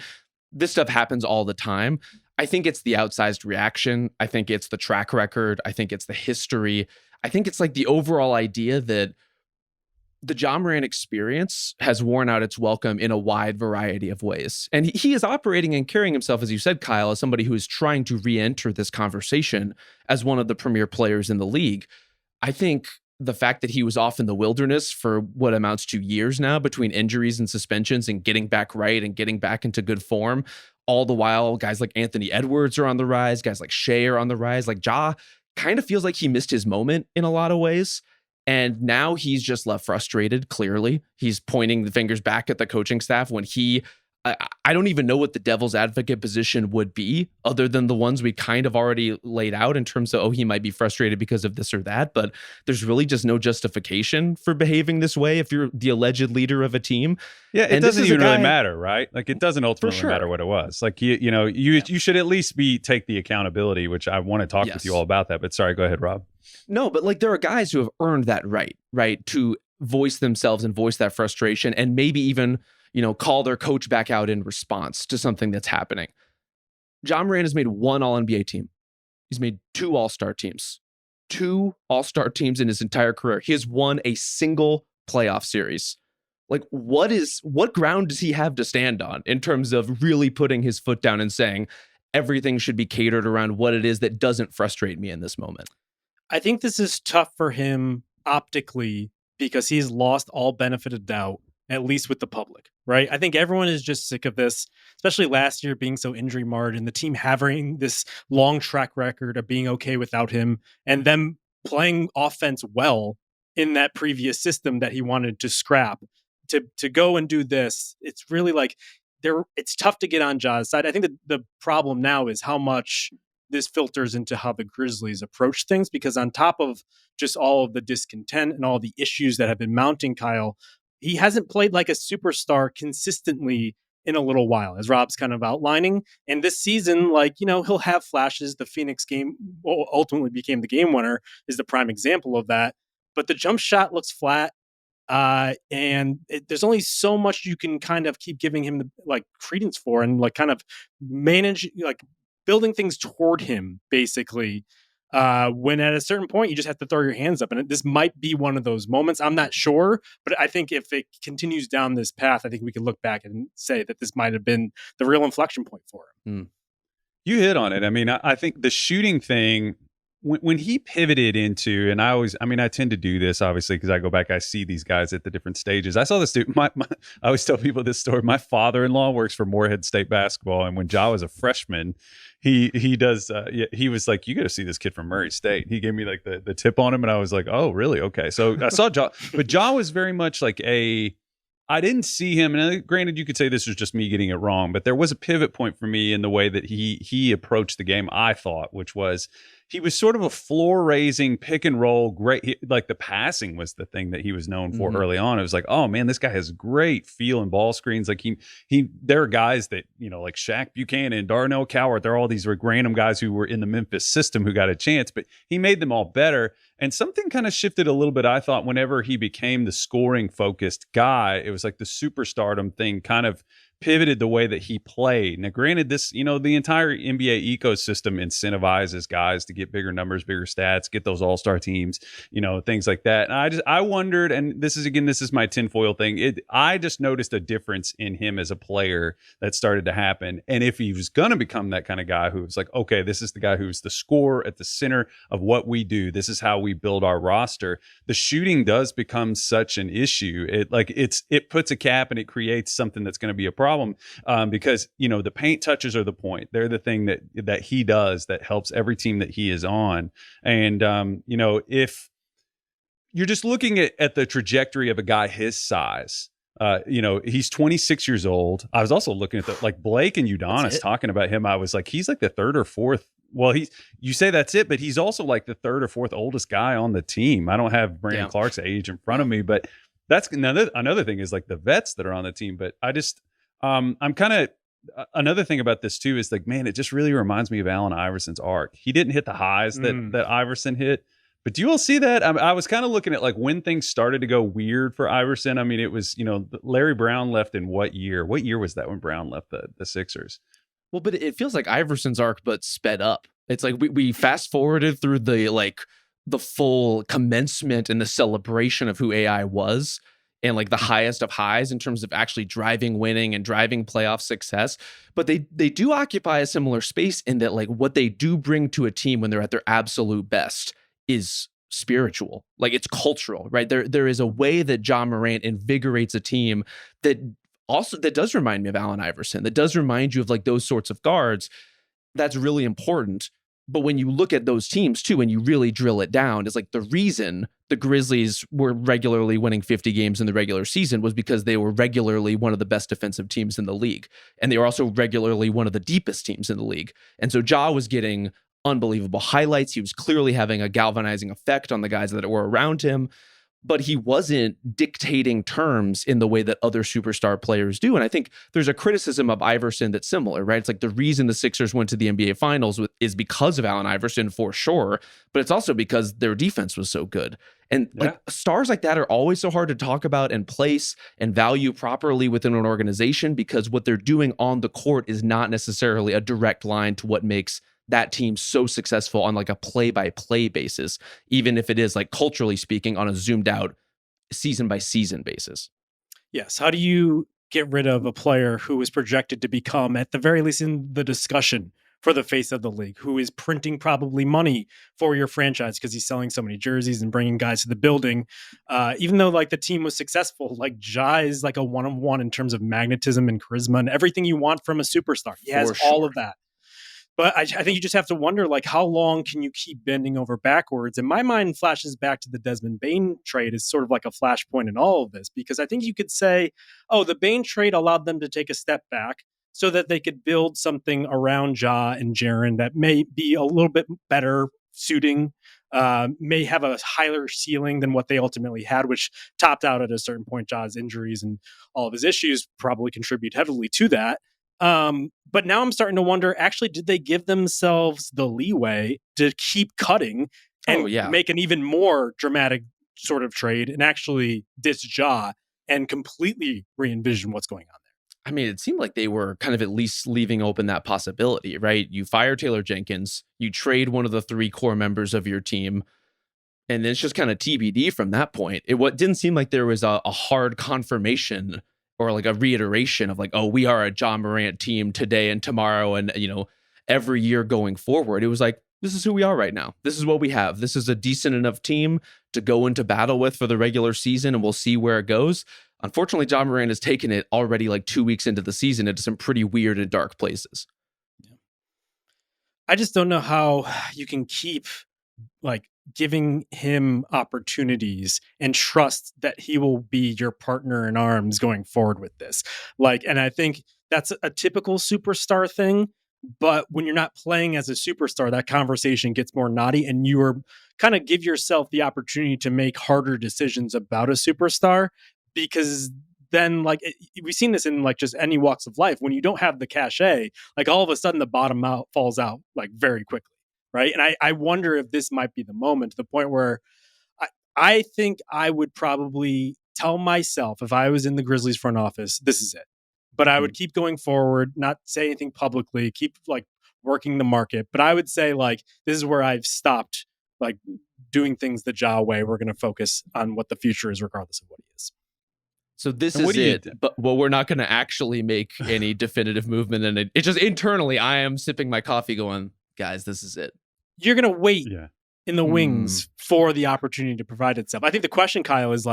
This stuff happens all the time. I think it's the outsized reaction. I think it's the track record. I think it's the history. I think it's like the overall idea that the Ja Morant experience has worn out its welcome in a wide variety of ways. And he is operating and carrying himself, as you said, Kyle, as somebody who is trying to re-enter this conversation as one of the premier players in the league. I think the fact that he was off in the wilderness for what amounts to years now, between injuries and suspensions, and getting back right and getting back into good form, all the while guys like Anthony Edwards are on the rise, guys like Shea are on the rise. Like Ja kind of feels like he missed his moment in a lot of ways. And now he's just left frustrated, clearly. He's pointing the fingers back at the coaching staff when I don't even know what the devil's advocate position would be, other than the ones we kind of already laid out in terms of, he might be frustrated because of this or that. But there's really just no justification for behaving this way if you're the alleged leader of a team. Yeah, it doesn't even really matter, right? Like, it doesn't ultimately matter what it was. Like, you should at least take the accountability, which I want to talk with you all about that. But sorry, go ahead, Rob. No, but like, there are guys who have earned that right, to voice themselves and voice that frustration, and maybe even call their coach back out in response to something that's happening. Ja Morant has made one All-NBA team. He's made two All-Star teams. Two All-Star teams in his entire career. He has won a single playoff series. Like, what ground does he have to stand on in terms of really putting his foot down and saying everything should be catered around what it is that doesn't frustrate me in this moment? I think this is tough for him optically, because he's lost all benefit of doubt, at least with the public, right? I think everyone is just sick of this, especially last year being so injury marred and the team having this long track record of being okay without him, and them playing offense well in that previous system that he wanted to scrap. To go and do this, it's really like it's tough to get on Ja's side. I think that the problem now is how much this filters into how the Grizzlies approach things, because on top of just all of the discontent and all the issues that have been mounting Kyle, he hasn't played like a superstar consistently in a little while, as Rob's kind of outlining. And this season, he'll have flashes. The Phoenix game ultimately became the game winner, is the prime example of that. But the jump shot looks flat. There's only so much you can kind of keep giving him the credence for, and kind of manage building things toward him, basically. When at a certain point you just have to throw your hands up, and this might be one of those moments. I'm not sure, but I think if it continues down this path, I think we can look back and say that this might have been the real inflection point for him. You hit on it. I mean, I think the shooting thing, when he pivoted into, and I tend to do this obviously because I go back, I see these guys at the different stages. I saw this dude. I always tell people this story. My father-in-law works for Morehead State basketball, and when Ja was a freshman, he was like, you got to see this kid from Murray State. He gave me like the tip on him, and I was like, oh, really? Okay. So I saw Ja, but Ja was very much like I didn't see him, and granted, you could say this was just me getting it wrong, but there was a pivot point for me in the way that he approached the game, I thought, which was he was sort of a floor-raising pick and roll. Great, the passing was the thing that he was known for early on. It was like, oh man, this guy has great feel and ball screens. Like there are guys that like Shaq Buchanan, Darnell Cowart. There are all these random guys who were in the Memphis system who got a chance, but he made them all better. And something kind of shifted a little bit, I thought, whenever he became the scoring-focused guy. It was like the superstardom thing kind of pivoted the way that he played. Now, granted, this, the entire NBA ecosystem incentivizes guys to get bigger numbers, bigger stats, get those all-star teams, things like that. And I wondered, and this is my tinfoil thing. I just noticed a difference in him as a player that started to happen. And if he was going to become that kind of guy who was like, okay, this is the guy who's the scorer at the center of what we do. This is how we build our roster. The shooting does become such an issue. It puts a cap and it creates something that's going to be a problem. Because the paint touches are the point. They're the thing that he does that helps every team that he is on. And if you're just looking at the trajectory of a guy his size, he's 26 years old. I was also looking at Blake and Udonis talking about him. I was like, he's like the third or fourth. Well, you say that's it, but he's also like the third or fourth oldest guy on the team. I don't have Brandon Clark's age in front of me, but that's another thing is like the vets that are on the team. But I just, I'm kind of, another thing about this too is like, man, it just really reminds me of Allen Iverson's arc. He didn't hit the highs that Iverson hit, but do you all see that? I was kind of looking at like when things started to go weird for Iverson. I mean, it was, Larry Brown left in what year? What year was that when Brown left the Sixers? Well, but it feels like Iverson's arc, but sped up. It's like we fast forwarded through the full commencement and the celebration of who AI was, and like the highest of highs in terms of actually driving winning and driving playoff success. But they do occupy a similar space in that like what they do bring to a team when they're at their absolute best is spiritual. Like it's cultural, right? There is a way that Ja Morant invigorates a team that does remind me of Allen Iverson, that does remind you of like those sorts of guards. That's really important. But when you look at those teams too, and you really drill it down, it's like the reason the Grizzlies were regularly winning 50 games in the regular season was because they were regularly one of the best defensive teams in the league. And they were also regularly one of the deepest teams in the league. And so Ja was getting unbelievable highlights. He was clearly having a galvanizing effect on the guys that were around him, but he wasn't dictating terms in the way that other superstar players do. And I think there's a criticism of Iverson that's similar, right? It's like the reason the Sixers went to the NBA Finals is because of Allen Iverson for sure, but it's also because their defense was so good. And like stars like that are always so hard to talk about and place and value properly within an organization, because what they're doing on the court is not necessarily a direct line to what makes that team so successful on like a play-by-play basis, even if it is like culturally speaking on a zoomed out season by season basis. Yes. How do you get rid of a player who is projected to become, at the very least in the discussion, for the face of the league, who is printing probably money for your franchise because he's selling so many jerseys and bringing guys to the building? Even though like the team was successful, like Ja is like a one-on-one in terms of magnetism and charisma and everything you want from a superstar. He has all of that. But I think you just have to wonder, like, how long can you keep bending over backwards? And my mind flashes back to the Desmond Bane trade as sort of like a flashpoint in all of this, because I think you could say, oh, the Bane trade allowed them to take a step back. so that they could build something around Ja and Jaren that may be a little bit better suiting, may have a higher ceiling than what they ultimately had, which topped out at a certain point. Ja's injuries and all of his issues probably contribute heavily to that. But now I'm starting to wonder, actually, did they give themselves the leeway to keep cutting and make an even more dramatic sort of trade and actually ditch Ja and completely re-envision what's going on there? I mean, it seemed like they were kind of at least leaving open that possibility, right? You fire Taylor Jenkins, you trade one of the 3 core members of your team, and then it's just kind of TBD from that point. It didn't seem like there was a hard confirmation or like a reiteration of like, oh, we are a Ja Morant team today and tomorrow and, every year going forward. It was like, this is who we are right now. This is what we have. This is a decent enough team to go into battle with for the regular season, and we'll see where it goes. Unfortunately, Ja Morant has taken it already like 2 weeks into the season into some pretty weird and dark places. I just don't know how you can keep like giving him opportunities and trust that he will be your partner in arms going forward with this. And I think that's a typical superstar thing. But when you're not playing as a superstar, that conversation gets more naughty, and you are kind of give yourself the opportunity to make harder decisions about a superstar, because then we've seen this in just any walks of life. When you don't have the cachet, all of a sudden the bottom out falls out very quickly. Right. And I wonder if this might be the moment, to the point where I think I would probably tell myself, if I was in the Grizzlies front office, this is it. But I would keep going forward, not say anything publicly, keep working the market. But I would say this is where I've stopped doing things the Ja way. We're going to focus on what the future is, regardless of what he is. So this is it, but we're not going to actually make any definitive movement. And it's just internally, I am sipping my coffee going, guys, this is it. You're going to wait in the wings for the opportunity to provide itself. I think the question, Kyle, is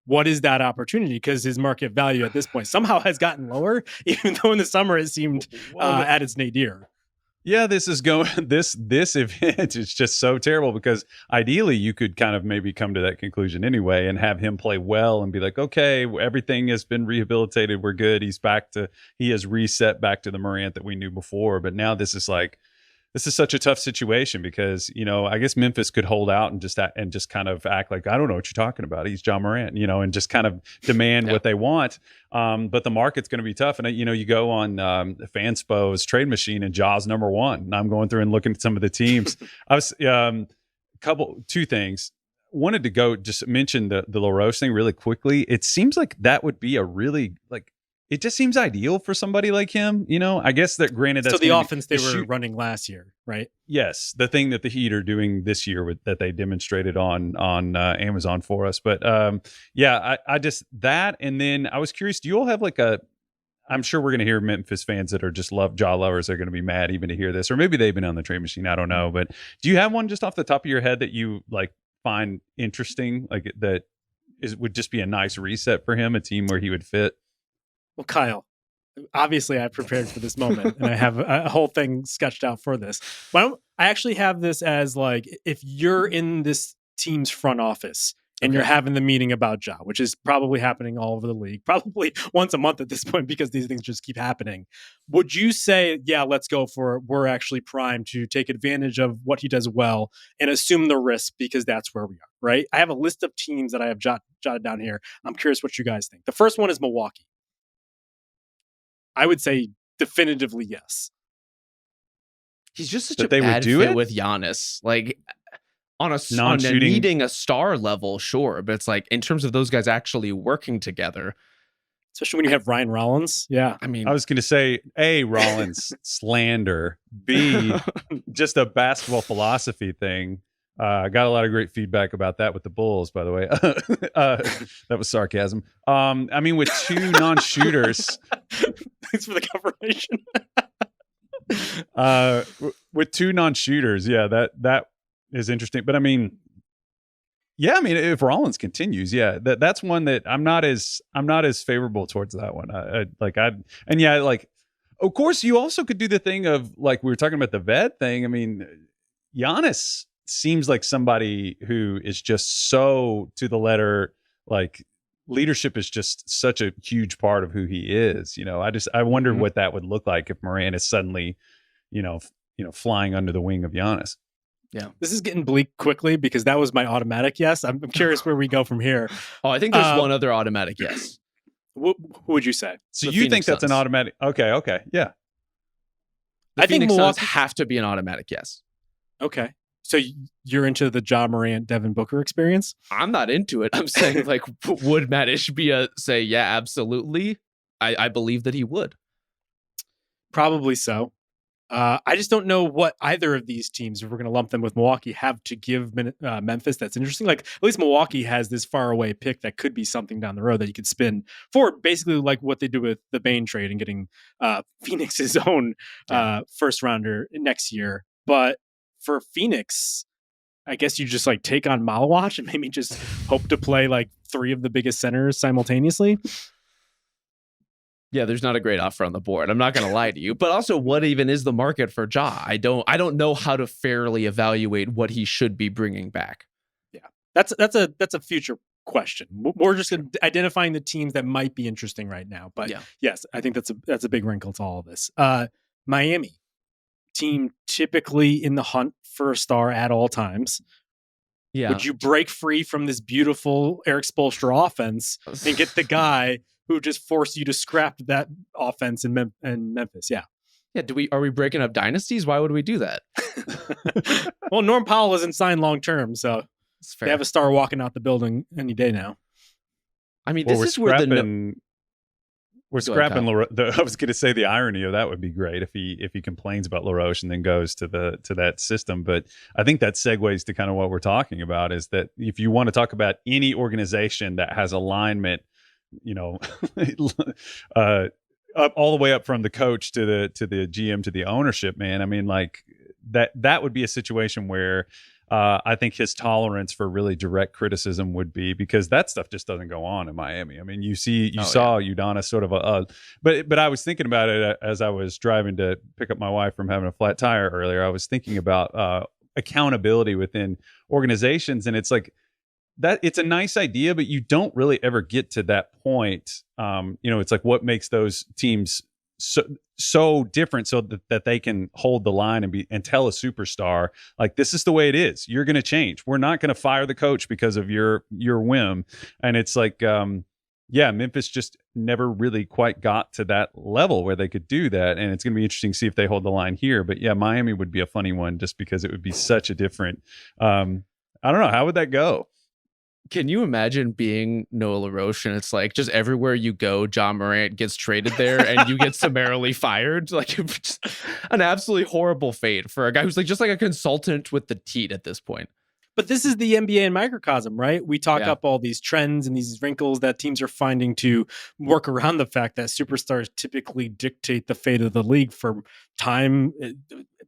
what is that opportunity? Because his market value at this point somehow has gotten lower, even though in the summer it seemed at its nadir. Yeah, this event is just so terrible, because ideally you could kind of maybe come to that conclusion anyway and have him play well and be like, okay, everything has been rehabilitated. We're good. He has reset back to the Morant that we knew before. But now this is such a tough situation, because, I guess Memphis could hold out and just kind of act like, I don't know what you're talking about. He's Ja Morant, and just kind of demand what they want. But the market's going to be tough. And, you go on Fanspo's trade machine and Ja's number 1. And I'm going through and looking at some of the teams. I was two things. Wanted to go just mention the LaRoche thing really quickly. It seems like that would be a really it just seems ideal for somebody like him, I guess that granted that's so the offense they were running last year, right? Yes, the thing that the Heat are doing this year that they demonstrated on Amazon for us. But I just that, and then I was curious, do you all have I'm sure we're going to hear Memphis fans that are just Ja lovers are going to be mad even to hear this, or maybe they've been on the trade machine, I don't know. But do you have one just off the top of your head that you find interesting, would just be a nice reset for him, a team where he would fit? Well, Kyle, obviously I prepared for this moment and I have a whole thing sketched out for this. I actually have this as if you're in this team's front office and you're having the meeting about Ja, which is probably happening all over the league, probably once a month at this point, because these things just keep happening. Would you say, yeah, let's go for it. We're actually primed to take advantage of what he does well and assume the risk, because that's where we are, right? I have a list of teams that I have jotted down here. I'm curious what you guys think. The first one is Milwaukee. I would say definitively yes. He's just such a bad fit with Giannis. On needing a star level, sure. But it's in terms of those guys actually working together. Especially when you have Ryan Rollins. Yeah. I was going to say, A, Rollins slander. B, just a basketball philosophy thing. I got a lot of great feedback about that with the Bulls, by the way. That was sarcasm. With 2 non-shooters. Thanks for the confirmation. With 2 non-shooters, that is interesting. But if Rollins continues, that's one that I'm not as favorable towards that one. Of course, you also could do the thing of we were talking about the vet thing. Giannis seems like somebody who is just so to the letter, leadership is just such a huge part of who he is. I wonder what that would look like if Morant is suddenly, flying under the wing of Giannis. Yeah, this is getting bleak quickly because that was my automatic yes. I'm curious where we go from here. Oh, I think there's one other automatic yes. Who would you say? So you think that's an automatic? Okay, yeah. I think Milwaukee have to be an automatic yes. Okay, so you're into the Ja Morant, Devin Booker experience? I'm not into it. I'm saying, like, would Matt Ishbia say, yeah, absolutely? I believe that he would. Probably so. I just don't know what either of these teams, if we're going to lump them with Milwaukee, have to give Memphis that's interesting. Like, at least Milwaukee has this far away pick that could be something down the road that you could spin forward, basically like what they do with the Bain trade and getting Phoenix's own first rounder next year. But for Phoenix, I guess you just like take on Malawach and maybe just hope to play like 3 of the biggest centers simultaneously. Yeah, there's not a great offer on the board. I'm not going to lie to you. But also, what even is the market for Ja? I don't know how to fairly evaluate what he should be bringing back. Yeah, that's a future question. We're just identifying the teams that might be interesting right now. But yes, I think that's a big wrinkle to all of this. Miami, team typically in the hunt for a star at all times. Yeah. Would you break free from this beautiful Eric Spoelstra offense and get the guy who just forced you to scrap that offense in Memphis? Yeah. Are we breaking up dynasties? Why would we do that? Well, Norm Powell isn't signed long term, so they have a star walking out the building any day now. I mean, this is where we're scrapping. I was going to say the irony of that would be great if he complains about LaRoche and then goes to that system. But I think that segues to kind of what we're talking about, is that if you want to talk about any organization that has alignment, up all the way up from the coach to the GM to the ownership, man. I mean, like that would be a situation where I think his tolerance for really direct criticism would be, because that stuff just doesn't go on in Miami. I mean, you saw Udonis sort of but I was thinking about it as I was driving to pick up my wife from having a flat tire earlier. I was thinking about accountability within organizations, and it's like, that it's a nice idea, but you don't really ever get to that point. It's like, what makes those teams so different so that they can hold the line and tell a superstar, like, this is the way it is. You're going to change. We're not going to fire the coach because of your whim. And it's like, Memphis just never really quite got to that level where they could do that. And it's going to be interesting to see if they hold the line here. But yeah, Miami would be a funny one just because it would be such a different, I don't know. How would that go? Can you imagine being Noah LaRoche and it's like, just everywhere you go, Ja Morant gets traded there and you get summarily fired? Like, it's an absolutely horrible fate for a guy who's like just like a consultant with the teat at this point. But this is the NBA in microcosm, right? We talk up all these trends and these wrinkles that teams are finding to work around the fact that superstars typically dictate the fate of the league for time,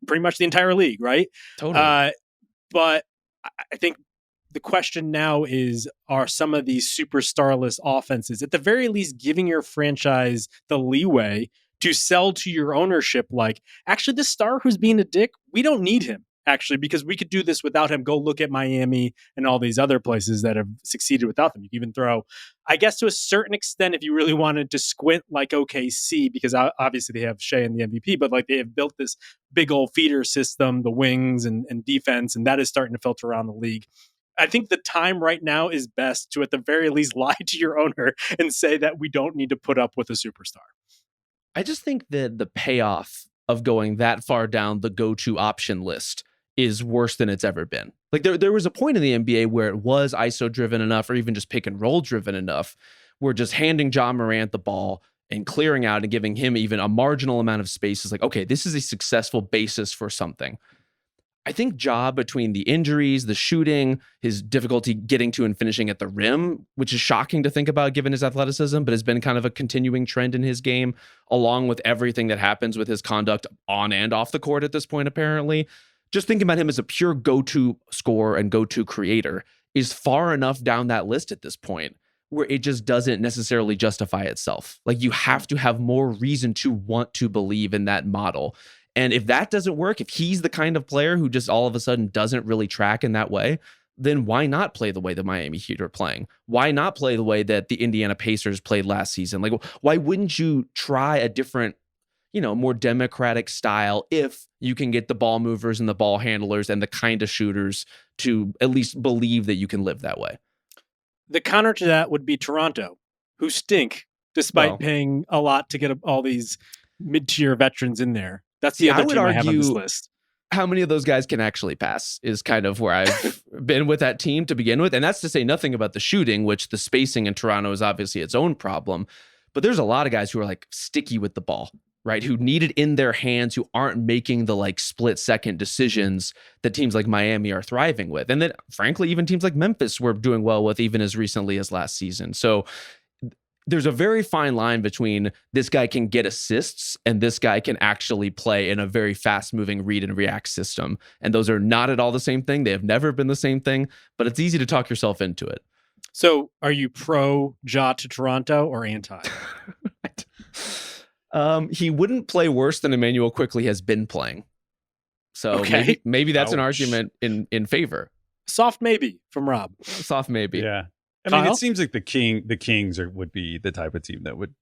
pretty much the entire league, right? Totally. But I think the question now is, are some of these superstarless offenses at the very least giving your franchise the leeway to sell to your ownership, like, actually, this star who's being a dick, we don't need him, actually, because we could do this without him. Go look at Miami and all these other places that have succeeded without them. You can even throw, I guess, to a certain extent, if you really wanted to squint, like OKC, because obviously they have Shea and the MVP, but like they have built this big old feeder system, the wings and defense, and that is starting to filter around the league. I think the time right now is best to, at the very least, lie to your owner and say that we don't need to put up with a superstar. I just think that the payoff of going that far down the go-to option list is worse than it's ever been. Like there was a point in the NBA where it was ISO driven enough, or even just pick and roll driven enough, where just handing Ja Morant the ball and clearing out and giving him even a marginal amount of space is like, okay, this is a successful basis for something. I think Ja, between the injuries, the shooting, his difficulty getting to and finishing at the rim, which is shocking to think about given his athleticism, but has been kind of a continuing trend in his game, along with everything that happens with his conduct on and off the court at this point, apparently. Just thinking about him as a pure go-to scorer and go-to creator is far enough down that list at this point where it just doesn't necessarily justify itself. Like, you have to have more reason to want to believe in that model. And if that doesn't work, if he's the kind of player who just all of a sudden doesn't really track in that way, then why not play the way the Miami Heat are playing? Why not play the way that the Indiana Pacers played last season? Like, why wouldn't you try a different, more democratic style if you can get the ball movers and the ball handlers and the kind of shooters to at least believe that you can live that way? The counter to that would be Toronto, who stink despite paying a lot to get all these mid-tier veterans in there. That's the other team I have on this list. How many of those guys can actually pass is kind of where I've been with that team to begin with. And that's to say nothing about the shooting, which the spacing in Toronto is obviously its own problem. But there's a lot of guys who are like sticky with the ball, right? Who need it in their hands, who aren't making the like split second decisions that teams like Miami are thriving with. And then frankly, even teams like Memphis were doing well with even as recently as last season. So there's a very fine line between this guy can get assists and this guy can actually play in a very fast moving read and react system. And those are not at all the same thing. They have never been the same thing, but it's easy to talk yourself into it. So are you pro Ja to Toronto or anti? He wouldn't play worse than Emmanuel Quickly has been playing. So maybe that's an argument in favor. Soft maybe from Rob. Soft maybe. Yeah. I mean, it seems like the Kings would be the type of team that would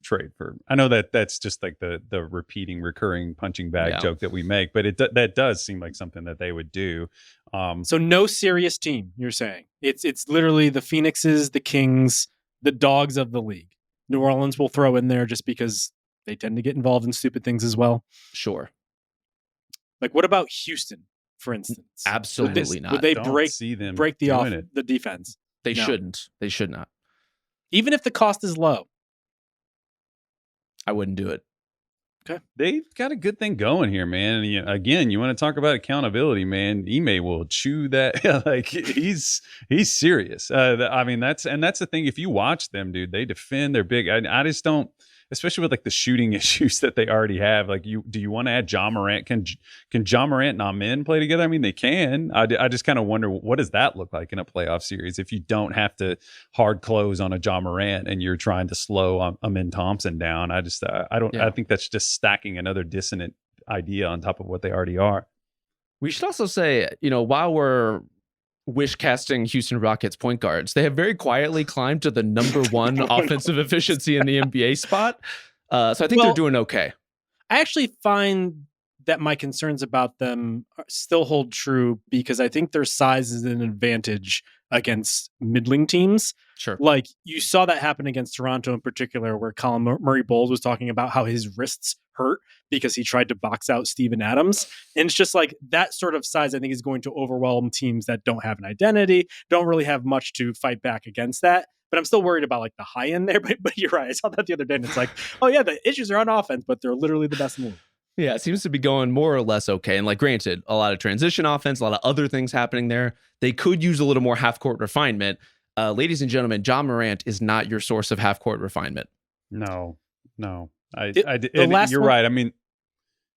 trade for. I know that's just like the recurring punching bag joke that we make, but that does seem like something that they would do. So no serious team, you're saying? It's literally the Phoenixes, the Kings, the dogs of the league. New Orleans will throw in there just because they tend to get involved in stupid things as well. Sure. Like what about Houston, for instance? Absolutely not. Would they break the defense? They shouldn't. They should not. Even if the cost is low. I wouldn't do it. Okay. They've got a good thing going here, man. And again, you want to talk about accountability, man. Ime will chew that. Like he's serious. I mean, that's the thing. If you watch them, dude, they defend. They're big. I just don't, especially with like the shooting issues that they already have. Like, do you want to add Ja Morant? Can Ja Morant and Mann play together? I mean, they can. I just kind of wonder, what does that look like in a playoff series if you don't have to hard close on a Ja Morant and you're trying to slow Amin Thompson down? I think that's just stacking another dissonant idea on top of what they already are. We should also say, while we're wish casting Houston Rockets point guards, they have very quietly climbed to the number one offensive efficiency in the NBA spot. So I think they're doing okay. I actually find that my concerns about them still hold true because I think their size is an advantage against middling teams. Sure. Like you saw that happen against Toronto in particular, where Colin Murray-Bowles was talking about how his wrists hurt because he tried to box out Steven Adams. And it's just like that sort of size, I think, is going to overwhelm teams that don't have an identity, don't really have much to fight back against that. But I'm still worried about like the high end there. But you're right. I saw that the other day and it's like, oh yeah, the issues are on offense, but they're literally the best in the league. Yeah, it seems to be going more or less okay. And like, granted, a lot of transition offense, a lot of other things happening there. They could use a little more half-court refinement. Ladies and gentlemen, Ja Morant is not your source of half-court refinement. No. You're right. I mean,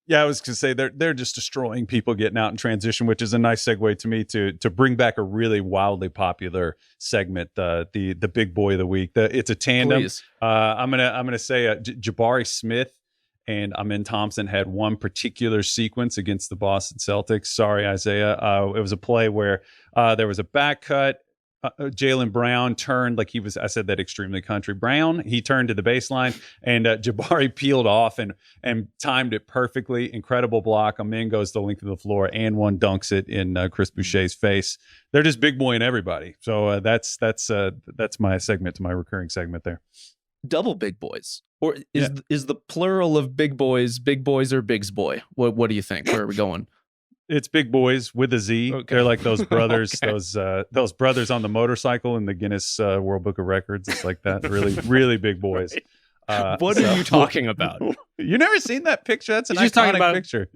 yeah, I was going to say they're just destroying people getting out in transition, which is a nice segue to me to bring back a really wildly popular segment, the big boy of the week. It's a tandem. Please. I'm gonna say Jabari Smith and Amin Thompson had one particular sequence against the Boston Celtics. Sorry, Isaiah. It was a play where there was a back cut. Jaylen Brown turned like he was, I said that extremely country. Brown, he turned to the baseline and Jabari peeled off and timed it perfectly. Incredible block. Amin goes the length of the floor and one dunks it in Chris Boucher's face. They're just big boy and everybody. So that's my segment, to my recurring segment there. Double big boys. Or is the plural of big boys or Big's boy? What do you think? Where are we going? It's big boys with a Z. Okay. They're like those brothers, those brothers on the motorcycle in the Guinness World Book of Records. It's like that. Really, really big boys. What are you talking about? You never seen that picture? That's an iconic picture.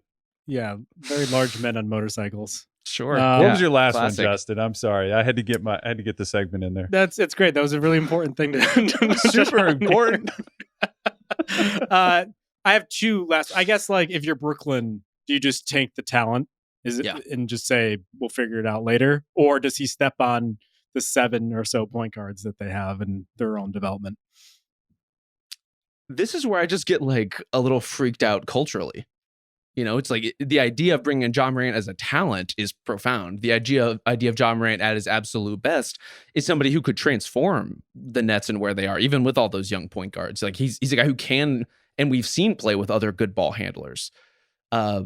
Yeah, very large men on motorcycles. Sure. What was your last one, Justin? I'm sorry. I had to get the segment in there. It's great. That was a really important thing to super important. I have two last. I guess like if you're Brooklyn, do you just tank the talent? And just say we'll figure it out later, or does he step on the 7 or so point guards that they have in their own development? This is where I just get like a little freaked out culturally. It's like the idea of bringing in Ja Morant as a talent is profound. The idea of Ja Morant at his absolute best is somebody who could transform the Nets and where they are, even with all those young point guards. Like he's a guy who can, and we've seen play with other good ball handlers. But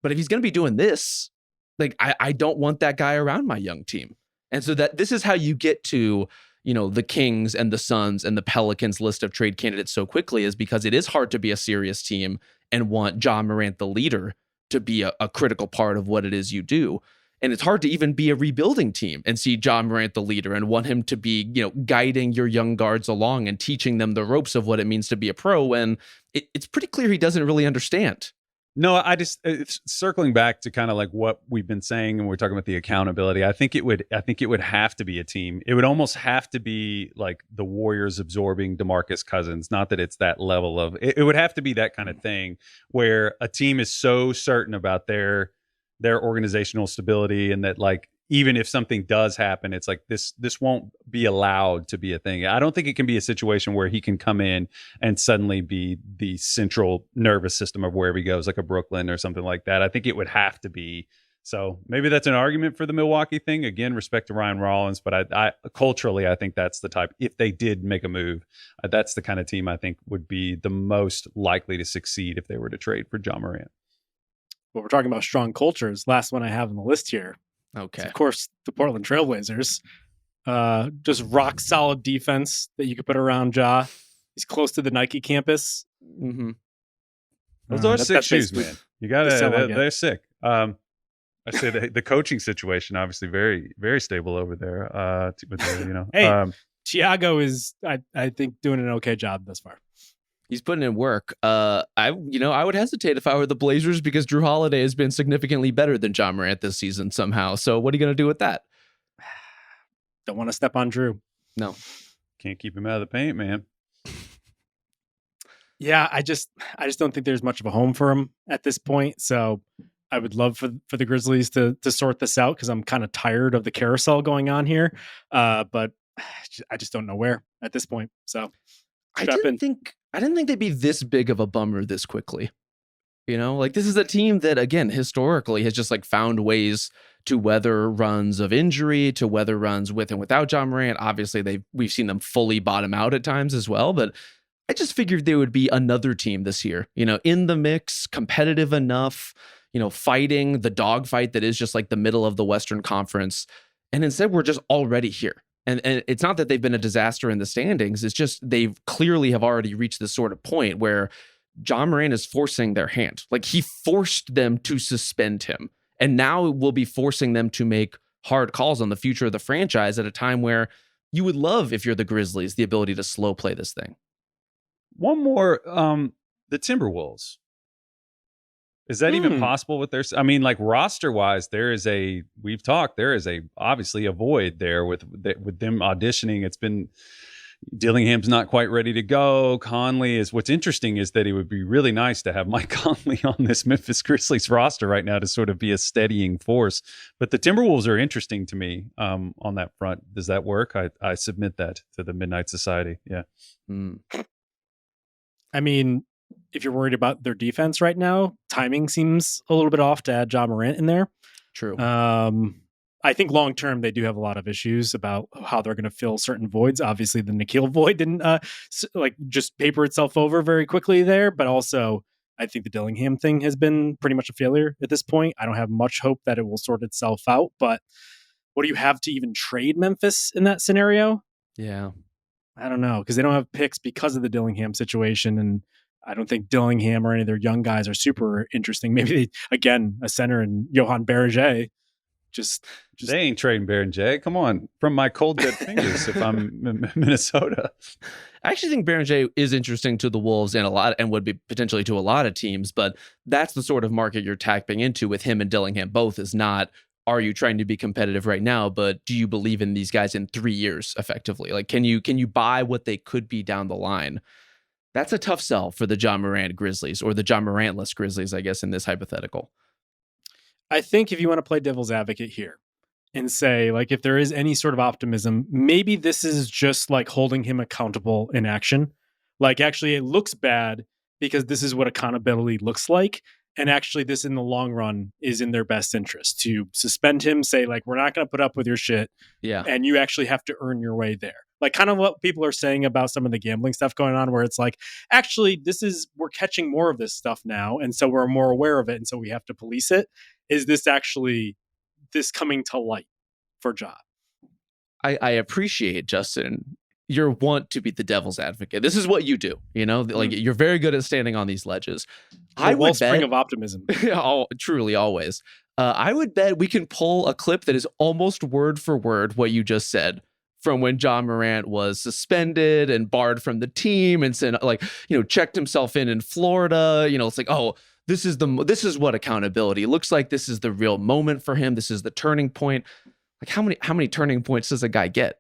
if he's going to be doing this, like I don't want that guy around my young team. And so that this is how you get to, the Kings and the Suns and the Pelicans list of trade candidates so quickly, is because it is hard to be a serious team and want Ja Morant, the leader, to be a critical part of what it is you do. And it's hard to even be a rebuilding team and see Ja Morant, the leader, and want him to be, guiding your young guards along and teaching them the ropes of what it means to be a pro, when it's pretty clear he doesn't really understand. No, it's circling back to kind of like what we've been saying, and we're talking about the accountability. I think it would have to be a team. It would almost have to be like the Warriors absorbing DeMarcus Cousins. Not that it's that level of it would have to be that kind of thing where a team is so certain about their organizational stability, and that like even if something does happen, it's like this won't be allowed to be a thing. I don't think it can be a situation where he can come in and suddenly be the central nervous system of wherever he goes, like a Brooklyn or something like that. I think it would have to be. So maybe that's an argument for the Milwaukee thing. Again, respect to Ryan Rollins, but I culturally, I think that's the type, if they did make a move, that's the kind of team I think would be the most likely to succeed if they were to trade for Ja Morant. Well, we're talking about strong cultures. Last one I have on the list here. Okay. Of course, the Portland Trailblazers. Just rock solid defense that you could put around Ja. He's close to the Nike campus. Mm-hmm. Those are sick shoes, man. You got to, they're sick. I say the coaching situation, obviously very, very stable over there. Hey, Thiago is, I think, doing an okay job thus far. He's putting in work. I would hesitate if I were the Blazers, because Drew Holiday has been significantly better than Ja Morant this season somehow. So what are you going to do with that? Don't want to step on Drew. No. Can't keep him out of the paint, man. Yeah, I just don't think there's much of a home for him at this point. So I would love for the Grizzlies to sort this out, because I'm kind of tired of the carousel going on here. But I just don't know where at this point. So I didn't think they'd be this big of a bummer this quickly. Like this is a team that, again, historically has just like found ways to weather runs of injury, to weather runs with and without Ja Morant. Obviously, we've seen them fully bottom out at times as well, but I just figured they would be another team this year, in the mix, competitive enough, fighting the dogfight that is just like the middle of the Western Conference. And instead, we're just already here. And it's not that they've been a disaster in the standings. It's just they've clearly have already reached this sort of point where Ja Morant is forcing their hand. Like he forced them to suspend him. And now we'll be forcing them to make hard calls on the future of the franchise at a time where you would love, if you're the Grizzlies, the ability to slow play this thing. One more, the Timberwolves. Is that even possible with their, I mean, like roster wise, there is obviously a void there with them auditioning. It's been, Dillingham's not quite ready to go. Conley is, what's interesting is that it would be really nice to have Mike Conley on this Memphis Grizzlies roster right now to sort of be a steadying force. But the Timberwolves are interesting to me on that front. Does that work? I submit that to the Midnight Society. Yeah. I mean, if you're worried about their defense right now, timing seems a little bit off to add Ja Morant in there. True. I think long term they do have a lot of issues about how they're going to fill certain voids. Obviously, the Nikhil void didn't just paper itself over very quickly there, but also I think the Dillingham thing has been pretty much a failure at this point. I don't have much hope that it will sort itself out. But what do you have to even trade Memphis in that scenario? Yeah, I don't know, because they don't have picks because of the Dillingham situation, and I don't think Dillingham or any of their young guys are super interesting. Maybe again, a center and Johan Verrier. Just they ain't trading Verrier. Come on, from my cold dead fingers. If I'm Minnesota, I actually think Verrier is interesting to the Wolves and would be potentially to a lot of teams. But that's the sort of market you're tapping into with him and Dillingham. Both is not, are you trying to be competitive right now, but do you believe in these guys in 3 years effectively? Like, can you buy what they could be down the line? That's a tough sell for the Ja Morant Grizzlies, or the Ja Morant-less Grizzlies, I guess, in this hypothetical. I think if you want to play devil's advocate here and say, like, if there is any sort of optimism, maybe this is just like holding him accountable in action. Like, actually, it looks bad because this is what accountability looks like. And actually, this in the long run is in their best interest to suspend him, say, like, we're not going to put up with your shit. Yeah. And you actually have to earn your way there. Like, kind of what people are saying about some of the gambling stuff going on, where it's like, actually, we're catching more of this stuff now. And so we're more aware of it. And so we have to police it. Is this actually this coming to light for Ja? I appreciate, Justin, your want to be the devil's advocate. This is what you do, like you're very good at standing on these ledges. I would bet, of optimism. Truly, always. I would bet we can pull a clip that is almost word for word what you just said from when Ja Morant was suspended and barred from the team and said, checked himself in Florida. It's like, oh, this is what accountability. It looks like this is the real moment for him. This is the turning point. Like how many turning points does a guy get?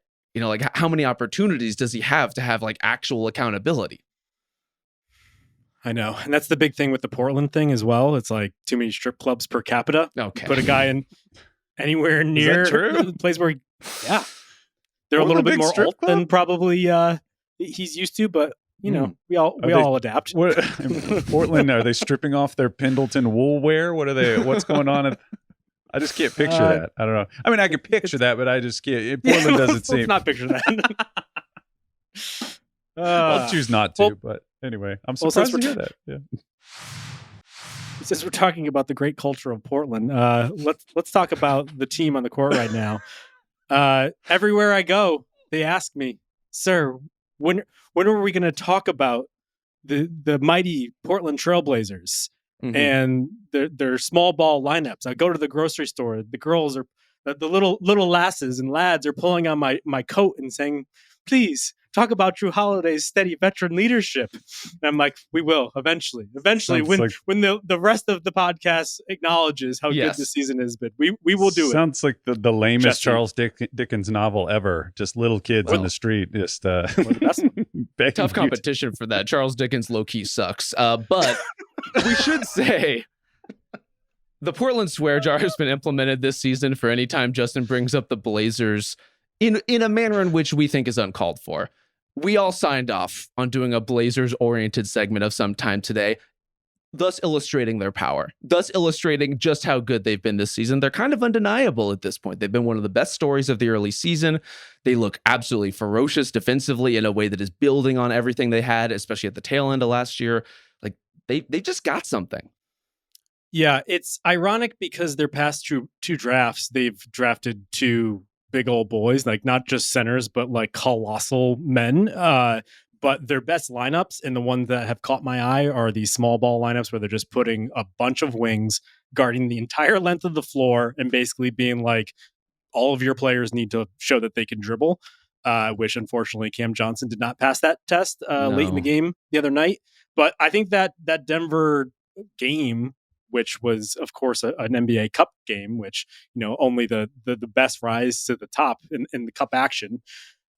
How many opportunities does he have to have like actual accountability? I know. And that's the big thing with the Portland thing as well. It's like too many strip clubs per capita. Okay. Put a guy in anywhere near the place where they're a little bit more alt than probably he's used to, but we all adapt. What, in Portland, are they stripping off their Pendleton wool wear? What's going on? I just can't picture that. I don't know. I mean, I can picture that, but I just can't. Portland doesn't seem. Let's not picture that. I'll choose not to, but anyway, I'm surprised to hear that. Yeah. Since we're talking about the great culture of Portland, let's talk about the team on the court right now. Everywhere I go, they ask me, "Sir, when are we going to talk about the mighty Portland Trailblazers?" Mm-hmm. And their small ball lineups. I go to the grocery store. The girls are the little lasses and lads are pulling on my coat and saying, "Please talk about Jrue Holiday's steady veteran leadership." And I'm like, "We will eventually. When the rest of the podcast acknowledges how good the season has been, we will do it." Sounds like the lamest Charles Dickens novel ever. Just little kids in the street, just tough competition for that. Charles Dickens low key sucks, but. We should say the Portland swear jar has been implemented this season for any time Justin brings up the Blazers in a manner in which we think is uncalled for. We all signed off on doing a Blazers-oriented segment of some time today, thus illustrating their power, thus illustrating just how good they've been this season. They're kind of undeniable at this point. They've been one of the best stories of the early season. They look absolutely ferocious defensively in a way that is building on everything they had, especially at the tail end of last year. They just got something. Yeah, it's ironic because their past two drafts, they've drafted two big old boys, like not just centers, but like colossal men. But their best lineups and the ones that have caught my eye are these small ball lineups where they're just putting a bunch of wings guarding the entire length of the floor and basically being like, all of your players need to show that they can dribble, which unfortunately Cam Johnson did not pass that test late in the game the other night. But I think that Denver game, which was, of course, an NBA Cup game, which, only the best rise to the top in the Cup action.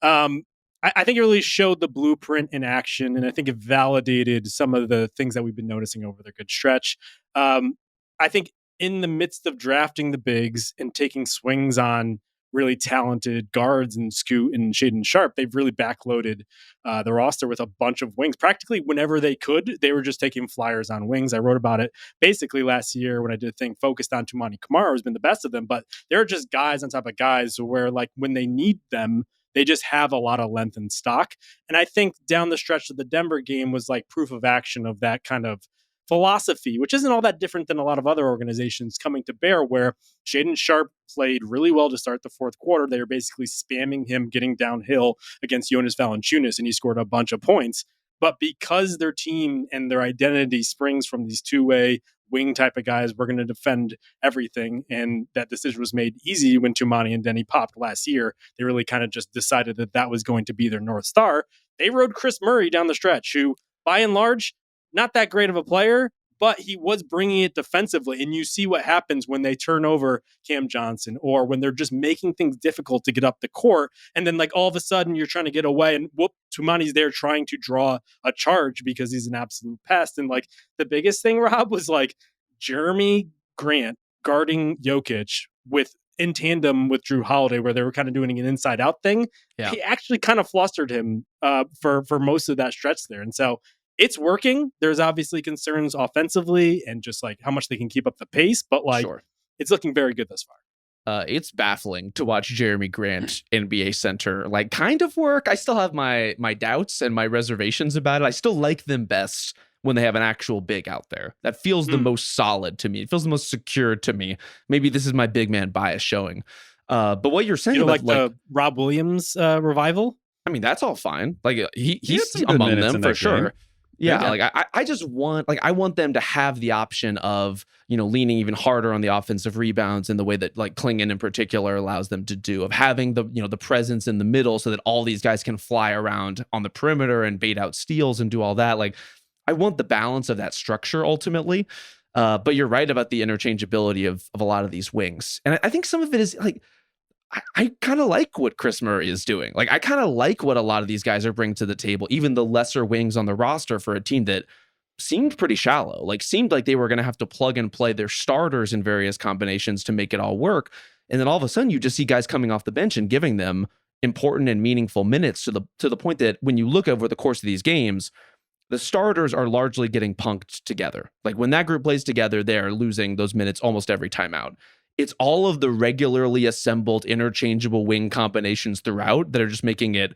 I think it really showed the blueprint in action, and I think it validated some of the things that we've been noticing over the good stretch. I think in the midst of drafting the bigs and taking swings on really talented guards and Scoot and Shaedon Sharpe, they've really backloaded the roster with a bunch of wings. Practically whenever they could, they were just taking flyers on wings. I wrote about it basically last year when I did a thing focused on Toumani Camara, who's been the best of them, but they're just guys on top of guys where like when they need them, they just have a lot of length and stock. And I think down the stretch of the Denver game was like proof of action of that kind of philosophy, which isn't all that different than a lot of other organizations coming to bear, where Shaedon Sharpe played really well to start the fourth quarter. They were basically spamming him getting downhill against Jonas Valanciunas, and he scored a bunch of points. But because their team and their identity springs from these two-way wing type of guys, we're going to defend everything. And that decision was made easy when Toumani and Denny popped last year. They really kind of just decided that was going to be their North Star. They rode Chris Murray down the stretch, who by and large, not that great of a player, but he was bringing it defensively. And you see what happens when they turn over Cam Johnson or when they're just making things difficult to get up the court. And then like all of a sudden you're trying to get away and whoop, Toumani's there trying to draw a charge because he's an absolute pest. And like the biggest thing, Rob, was like Jeremy Grant guarding Jokic in tandem with Jrue Holiday, where they were kind of doing an inside out thing. Yeah. He actually kind of flustered him for most of that stretch there. And so it's working. There's obviously concerns offensively and just like how much they can keep up the pace, but like it's looking very good thus far. It's baffling to watch Jeremy Grant, NBA center, like kind of work. I still have my doubts and my reservations about it. I still like them best when they have an actual big out there. That feels the most solid to me. It feels the most secure to me. Maybe this is my big man bias showing. But what you're saying about like the Rob Williams revival, I mean, that's all fine. Like he's among them for sure. Game. Yeah, like I just want I want them to have the option of, you know, leaning even harder on the offensive rebounds in the way that like Klingon in particular allows them to do, of having the, you know, the presence in the middle so that all these guys can fly around on the perimeter and bait out steals and do all that. Like I want the balance of that structure ultimately. But you're right about the interchangeability of a lot of these wings. And I think some of it is like, I kind of like what Chris Murray is doing. Like, I kind of like what a lot of these guys are bringing to the table, even the lesser wings on the roster for a team that seemed pretty shallow, like seemed like they were going to have to plug and play their starters in various combinations to make it all work. And then all of a sudden you just see guys coming off the bench and giving them important and meaningful minutes to the point that when you look over the course of these games, the starters are largely getting punked together. Like when that group plays together, they're losing those minutes almost every time out. It's all of the regularly assembled interchangeable wing combinations throughout that are just making it,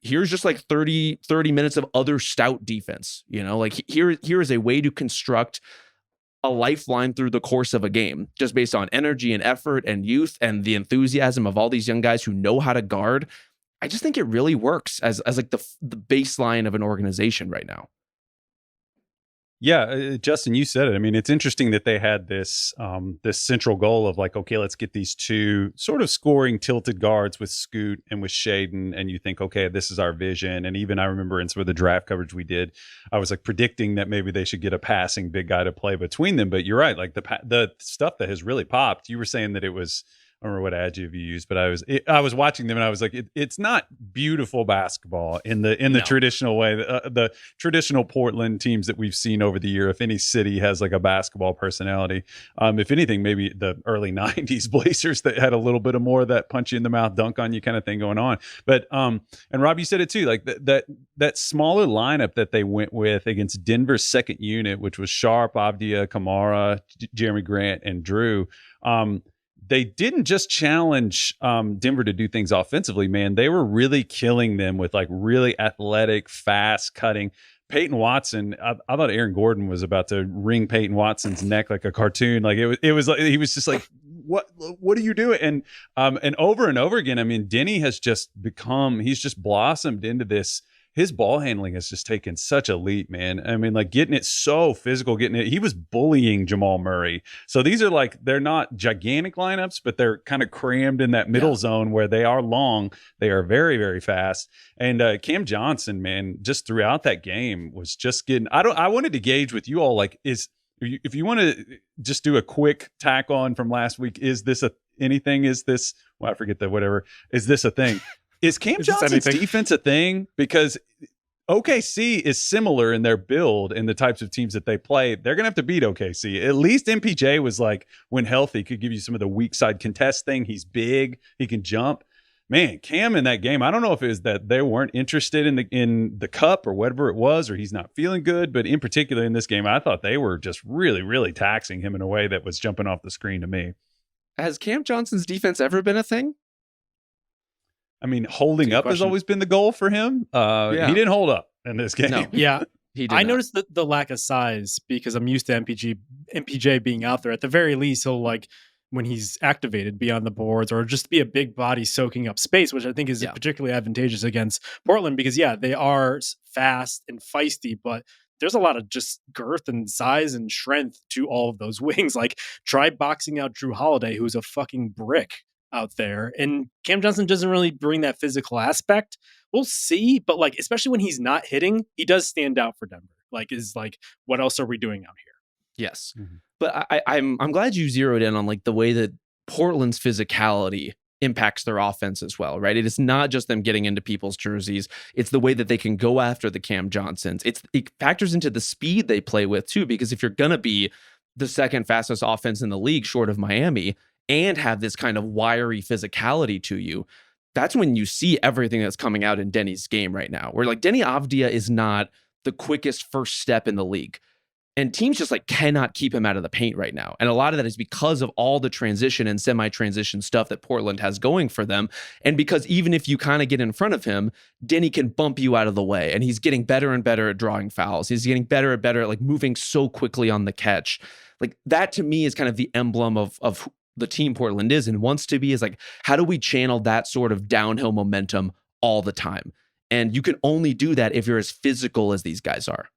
here's just like 30 minutes of other stout defense. You know, like here is a way to construct a lifeline through the course of a game, just based on energy and effort and youth and the enthusiasm of all these young guys who know how to guard. I just think it really works as like the baseline of an organization right now. Yeah, Justin, you said it. I mean, it's interesting that they had this this central goal of like, okay, let's get these two sort of scoring tilted guards with Scoot and with Shaden, and you think, okay, this is our vision. And even I remember in some of the draft coverage we did, I was like predicting that maybe they should get a passing big guy to play between them. But you're right, like the stuff that has really popped. You were saying that it was, I don't remember what adjective you used, but I was watching them and I was like, it's not beautiful basketball in the traditional way, the traditional Portland teams that we've seen over the year. If any city has like a basketball personality, if anything, maybe the early '90s Blazers that had a little bit of more of that punch you in the mouth, dunk on you kind of thing going on. But and Rob, you said it too, like that smaller lineup that they went with against Denver's second unit, which was Sharp, Avdia, Kamara, Jeremy Grant, and Drew. They didn't just challenge Denver to do things offensively, man. They were really killing them with like really athletic, fast cutting. Peyton Watson, I thought Aaron Gordon was about to wring Peyton Watson's neck like a cartoon. Like it was like he was just like, what are you doing? And over and over again, I mean, Denny has just he's just blossomed into this. His ball handling has just taken such a leap, man. I mean, like getting it so physical, he was bullying Jamal Murray. So these are like, they're not gigantic lineups, but they're kind of crammed in that middle zone where they are long. They are very, very fast. And Cam Johnson, man, just throughout that game was just getting, I wanted to gauge with you all, like if you want to just do a quick tack on from last week, is this I forget the whatever, is this a thing? Is Cam Johnson's defense a thing? Because OKC is similar in their build and the types of teams that they play. They're going to have to beat OKC. At least MPJ was like, when healthy, could give you some of the weak side contest thing. He's big. He can jump. Man, Cam in that game, I don't know if it was that they weren't interested in the cup or whatever it was, or he's not feeling good. But in particular in this game, I thought they were just really, really taxing him in a way that was jumping off the screen to me. Has Cam Johnson's defense ever been a thing? I mean, holding up has always been the goal for him. He didn't hold up in this game. No. Yeah. I noticed the lack of size because I'm used to MPJ being out there. At the very least, he'll like when he's activated be on the boards or just be a big body soaking up space, which I think is particularly advantageous against Portland because they are fast and feisty, but there's a lot of just girth and size and strength to all of those wings. Like try boxing out Drew Holiday, who's a fucking brick out there, and Cam Johnson doesn't really bring that physical aspect. We'll see, but like especially when he's not hitting, he does stand out for Denver. Like is like, what else are we doing out here? Yes, but I'm glad you zeroed in on like the way that Portland's physicality impacts their offense as well, right? It is not just them getting into people's jerseys. It's the way that they can go after the Cam Johnsons. It factors into the speed they play with too, because if you're gonna be the second fastest offense in the league short of Miami and have this kind of wiry physicality to you, that's when you see everything that's coming out in Denny's game right now. Where like Denny Avdia is not the quickest first step in the league. And teams just like cannot keep him out of the paint right now. And a lot of that is because of all the transition and semi-transition stuff that Portland has going for them. And because even if you kind of get in front of him, Denny can bump you out of the way. And he's getting better and better at drawing fouls. He's getting better and better at like moving so quickly on the catch. Like that to me is kind of the emblem of the team Portland is and wants to be, is like, how do we channel that sort of downhill momentum all the time? And you can only do that if you're as physical as these guys are.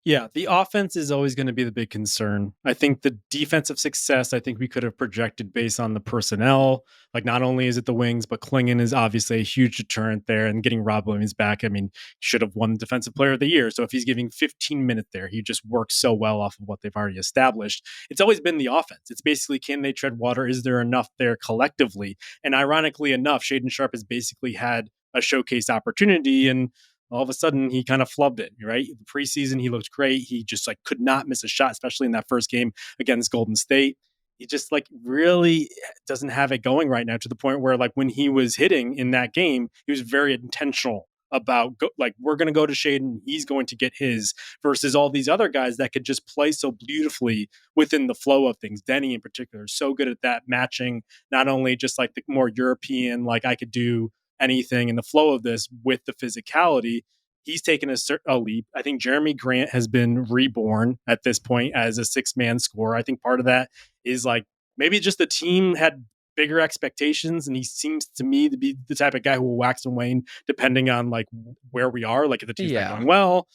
Yeah, the offense is always going to be the big concern. I think the defensive success, I think we could have projected based on the personnel. Like, not only is it the wings, but Klingon is obviously a huge deterrent there. And getting Rob Williams back, I mean, should have won Defensive Player of the Year. So if he's giving 15 minutes there, he just works so well off of what they've already established. It's always been the offense. It's basically, can they tread water? Is there enough there collectively? And ironically enough, Shaedon Sharpe has basically had a showcase opportunity, and all of a sudden he kind of flubbed it, right? The preseason, he looked great. He just like could not miss a shot, especially in that first game against Golden State. He just like really doesn't have it going right now, to the point where like when he was hitting in that game, he was very intentional about like, we're going to go to Shaedon, he's going to get his, versus all these other guys that could just play so beautifully within the flow of things. Denny in particular is so good at that, matching not only just like the more European, like I could do anything in the flow of this with the physicality. He's taken a leap. I think Jeremy Grant has been reborn at this point as a 6-man scorer. I think part of that is like maybe just the team had bigger expectations, and he seems to me to be the type of guy who will wax and wane depending on like where we are. Like if the team's not going well,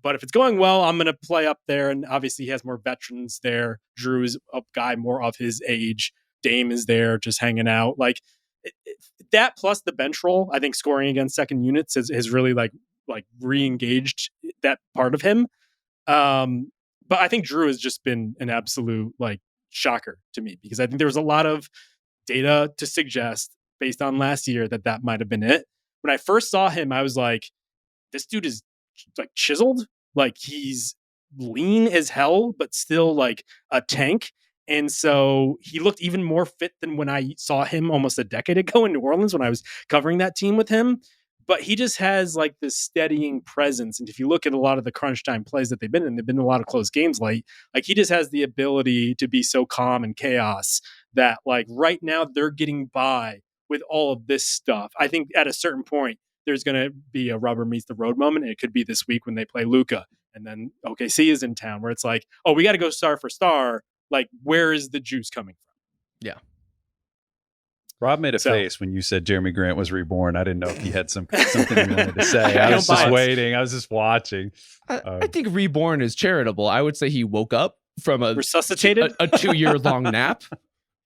but if it's going well, I'm going to play up there. And obviously he has more veterans there. Drew is a guy more of his age. Dame is there just hanging out. Like that plus the bench role, I think scoring against second units has really like re-engaged that part of him. But I think Drew has just been an absolute like shocker to me, because I think there was a lot of data to suggest based on last year that might have been it. When I first saw him, I was like, this dude is like chiseled. Like he's lean as hell, but still like a tank. And so he looked even more fit than when I saw him almost a decade ago in New Orleans when I was covering that team with him. But he just has like this steadying presence. And if you look at a lot of the crunch time plays that they've been in a lot of close games late. Like he just has the ability to be so calm in chaos that like right now they're getting by with all of this stuff. I think at a certain point, there's going to be a rubber meets the road moment. And it could be this week when they play Luka. And then OKC is in town, where it's like, oh, we got to go star for star. Like, where is the juice coming from? Yeah. Rob made a face when you said Jeremy Grant was reborn. I didn't know if he had something he wanted to say. I was just waiting. I was just watching. I think reborn is charitable. I would say he woke up from a resuscitated a 2-year-long nap.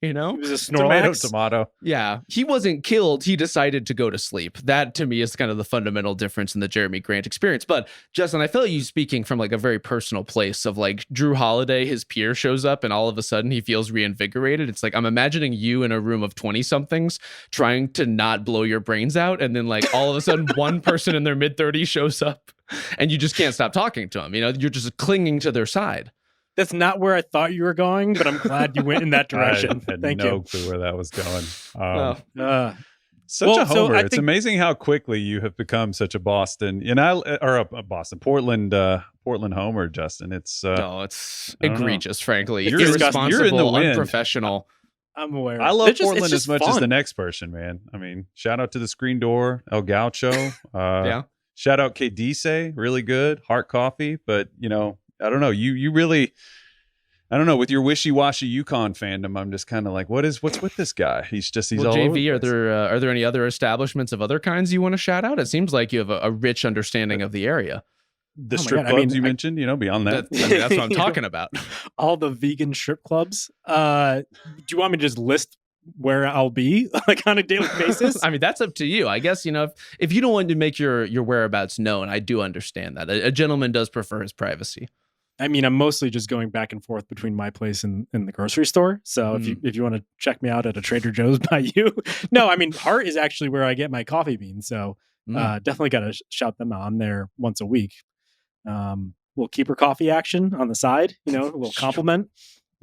You know, it was a Snorlax. Tomato. Yeah, he wasn't killed. He decided to go to sleep. That to me is kind of the fundamental difference in the Jeremy Grant experience. But Justin, I feel like you speaking from like a very personal place of like Drew Holiday, his peer shows up and all of a sudden he feels reinvigorated. It's like I'm imagining you in a room of 20 somethings trying to not blow your brains out, and then like all of a sudden one person in their mid-30s shows up and you just can't stop talking to them. You know, you're just clinging to their side. That's not where I thought you were going, but I'm glad you went in that direction. I had Thank no you. clue where that was going. Well, a homer. I It's think amazing how quickly you have become such a Boston, Portland homer, Justin. It's it's egregious, frankly. It's irresponsible, you're in the wind. Unprofessional. I'm aware. I love Portland as much fun. as the next person, man. I mean, shout out to the Screen Door, El Gaucho. Yeah. Shout out Kedice, really good. Heart Coffee, but you know, I don't know. You really, I don't know. With your wishy-washy UConn fandom, I'm just kind of like, what's with this guy? He's all JV, over the place. are there any other establishments of other kinds you want to shout out? It seems like you have a rich understanding of the area. The strip clubs you mentioned, beyond that. That's what I'm talking about. All the vegan strip clubs. Do you want me to just list where I'll be like on a daily basis? I mean, that's up to you. I guess, you know, if you don't want to make your whereabouts known, I do understand that. A gentleman does prefer his privacy. I mean, I'm mostly just going back and forth between my place and the grocery store. So if you want to check me out at a Trader Joe's by you. No, I mean, Hart is actually where I get my coffee beans. So definitely got to shout them out. I'm there once a week. Little keeper coffee action on the side, you know, a little compliment,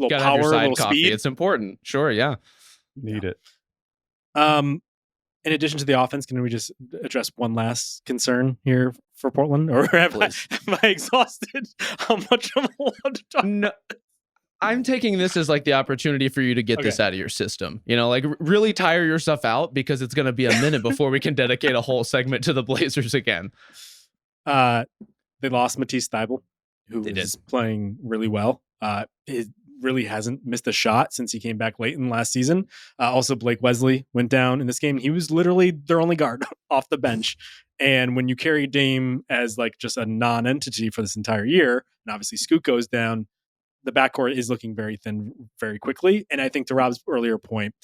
a little power, a little coffee. speed. It's important. Sure. Yeah. Need it. In addition to the offense, can we just address one last concern here for Portland, or am I Please. exhausted? How much am I allowed to talk? No, I'm taking this as like the opportunity for you to get this out of your system. You know, like really tire yourself out, because it's going to be a minute before we can dedicate a whole segment to the Blazers again. They lost Matisse Thybulle, who is playing really well. It really hasn't missed a shot since he came back late in last season. Also, Blake Wesley went down in this game. He was literally their only guard off the bench. And when you carry Dame as like just a non-entity for this entire year, and obviously Scoot goes down, the backcourt is looking very thin very quickly. And I think to Rob's earlier point,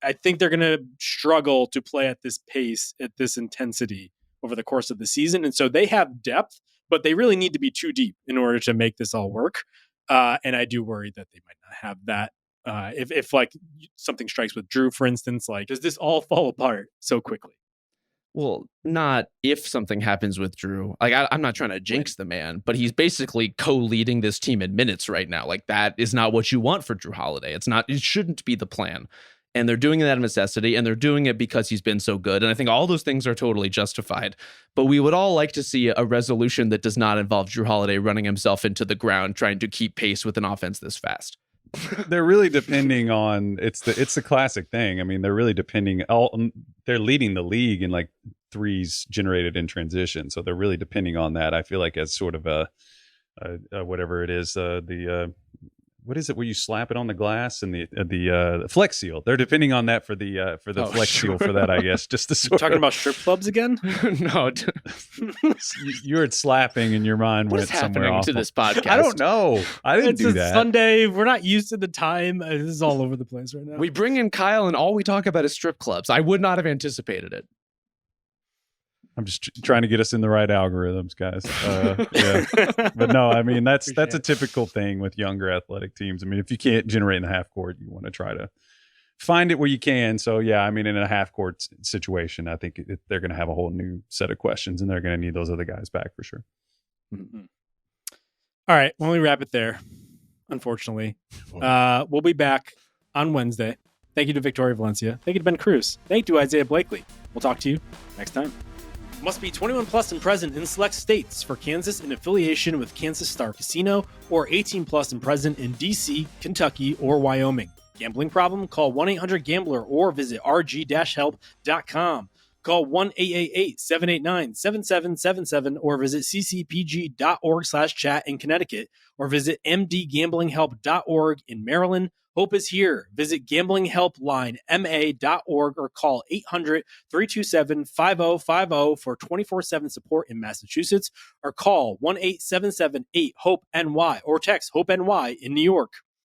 I think they're going to struggle to play at this pace, at this intensity over the course of the season. And so they have depth, but they really need to be too deep in order to make this all work. And I do worry that they might not have that. If like something strikes with Drew, for instance, like, does this all fall apart so quickly? Well, not if something happens with Drew. Like, I'm not trying to jinx the man, but he's basically co-leading this team in minutes right now. Like, that is not what you want for Drew Holiday. It shouldn't be the plan. And they're doing it out of necessity, and they're doing it because he's been so good. And I think all those things are totally justified. But we would all like to see a resolution that does not involve Drew Holiday running himself into the ground, trying to keep pace with an offense this fast. They're really depending on it's the classic thing. I mean, they're really depending. They're leading the league in like threes generated in transition, so they're really depending on that. I feel like as sort of a whatever it is, what is it where you slap it on the glass, and the Flex Seal. They're depending on that for the Flex Seal for that, I guess. Just to sort talking about strip clubs again? No, you were slapping, and your mind what went is somewhere happening awful. to this podcast? I don't know. I didn't do It's that. Sunday. We're not used to the time. This is all over the place right now. We bring in Kyle, and all we talk about is strip clubs. I would not have anticipated it. I'm just trying to get us in the right algorithms, guys. Yeah. But no, I mean, that's a typical thing with younger athletic teams. I mean, if you can't generate in the half court, you want to try to find it where you can. So, yeah, I mean, in a half court situation, I think they're going to have a whole new set of questions, and they're going to need those other guys back for sure. Mm-hmm. All right. Well, we wrap it there, unfortunately. We'll be back on Wednesday. Thank you to Victoria Valencia. Thank you to Ben Cruz. Thank you to Isaiah Blakely. We'll talk to you next time. Must be 21 plus and present in select states. For Kansas in affiliation with Kansas Star Casino, or 18 plus and present in DC, Kentucky, or Wyoming. Gambling problem? Call 1-800-GAMBLER or visit rg-help.com. Call 1-888-789-7777 or visit ccpg.org/chat in Connecticut, or visit mdgamblinghelp.org in Maryland. Hope is here. Visit gamblinghelplinema.org or call 800-327-5050 for 24/7 support in Massachusetts, or call 1-877-8-HOPE-NY or text HOPE-NY in New York.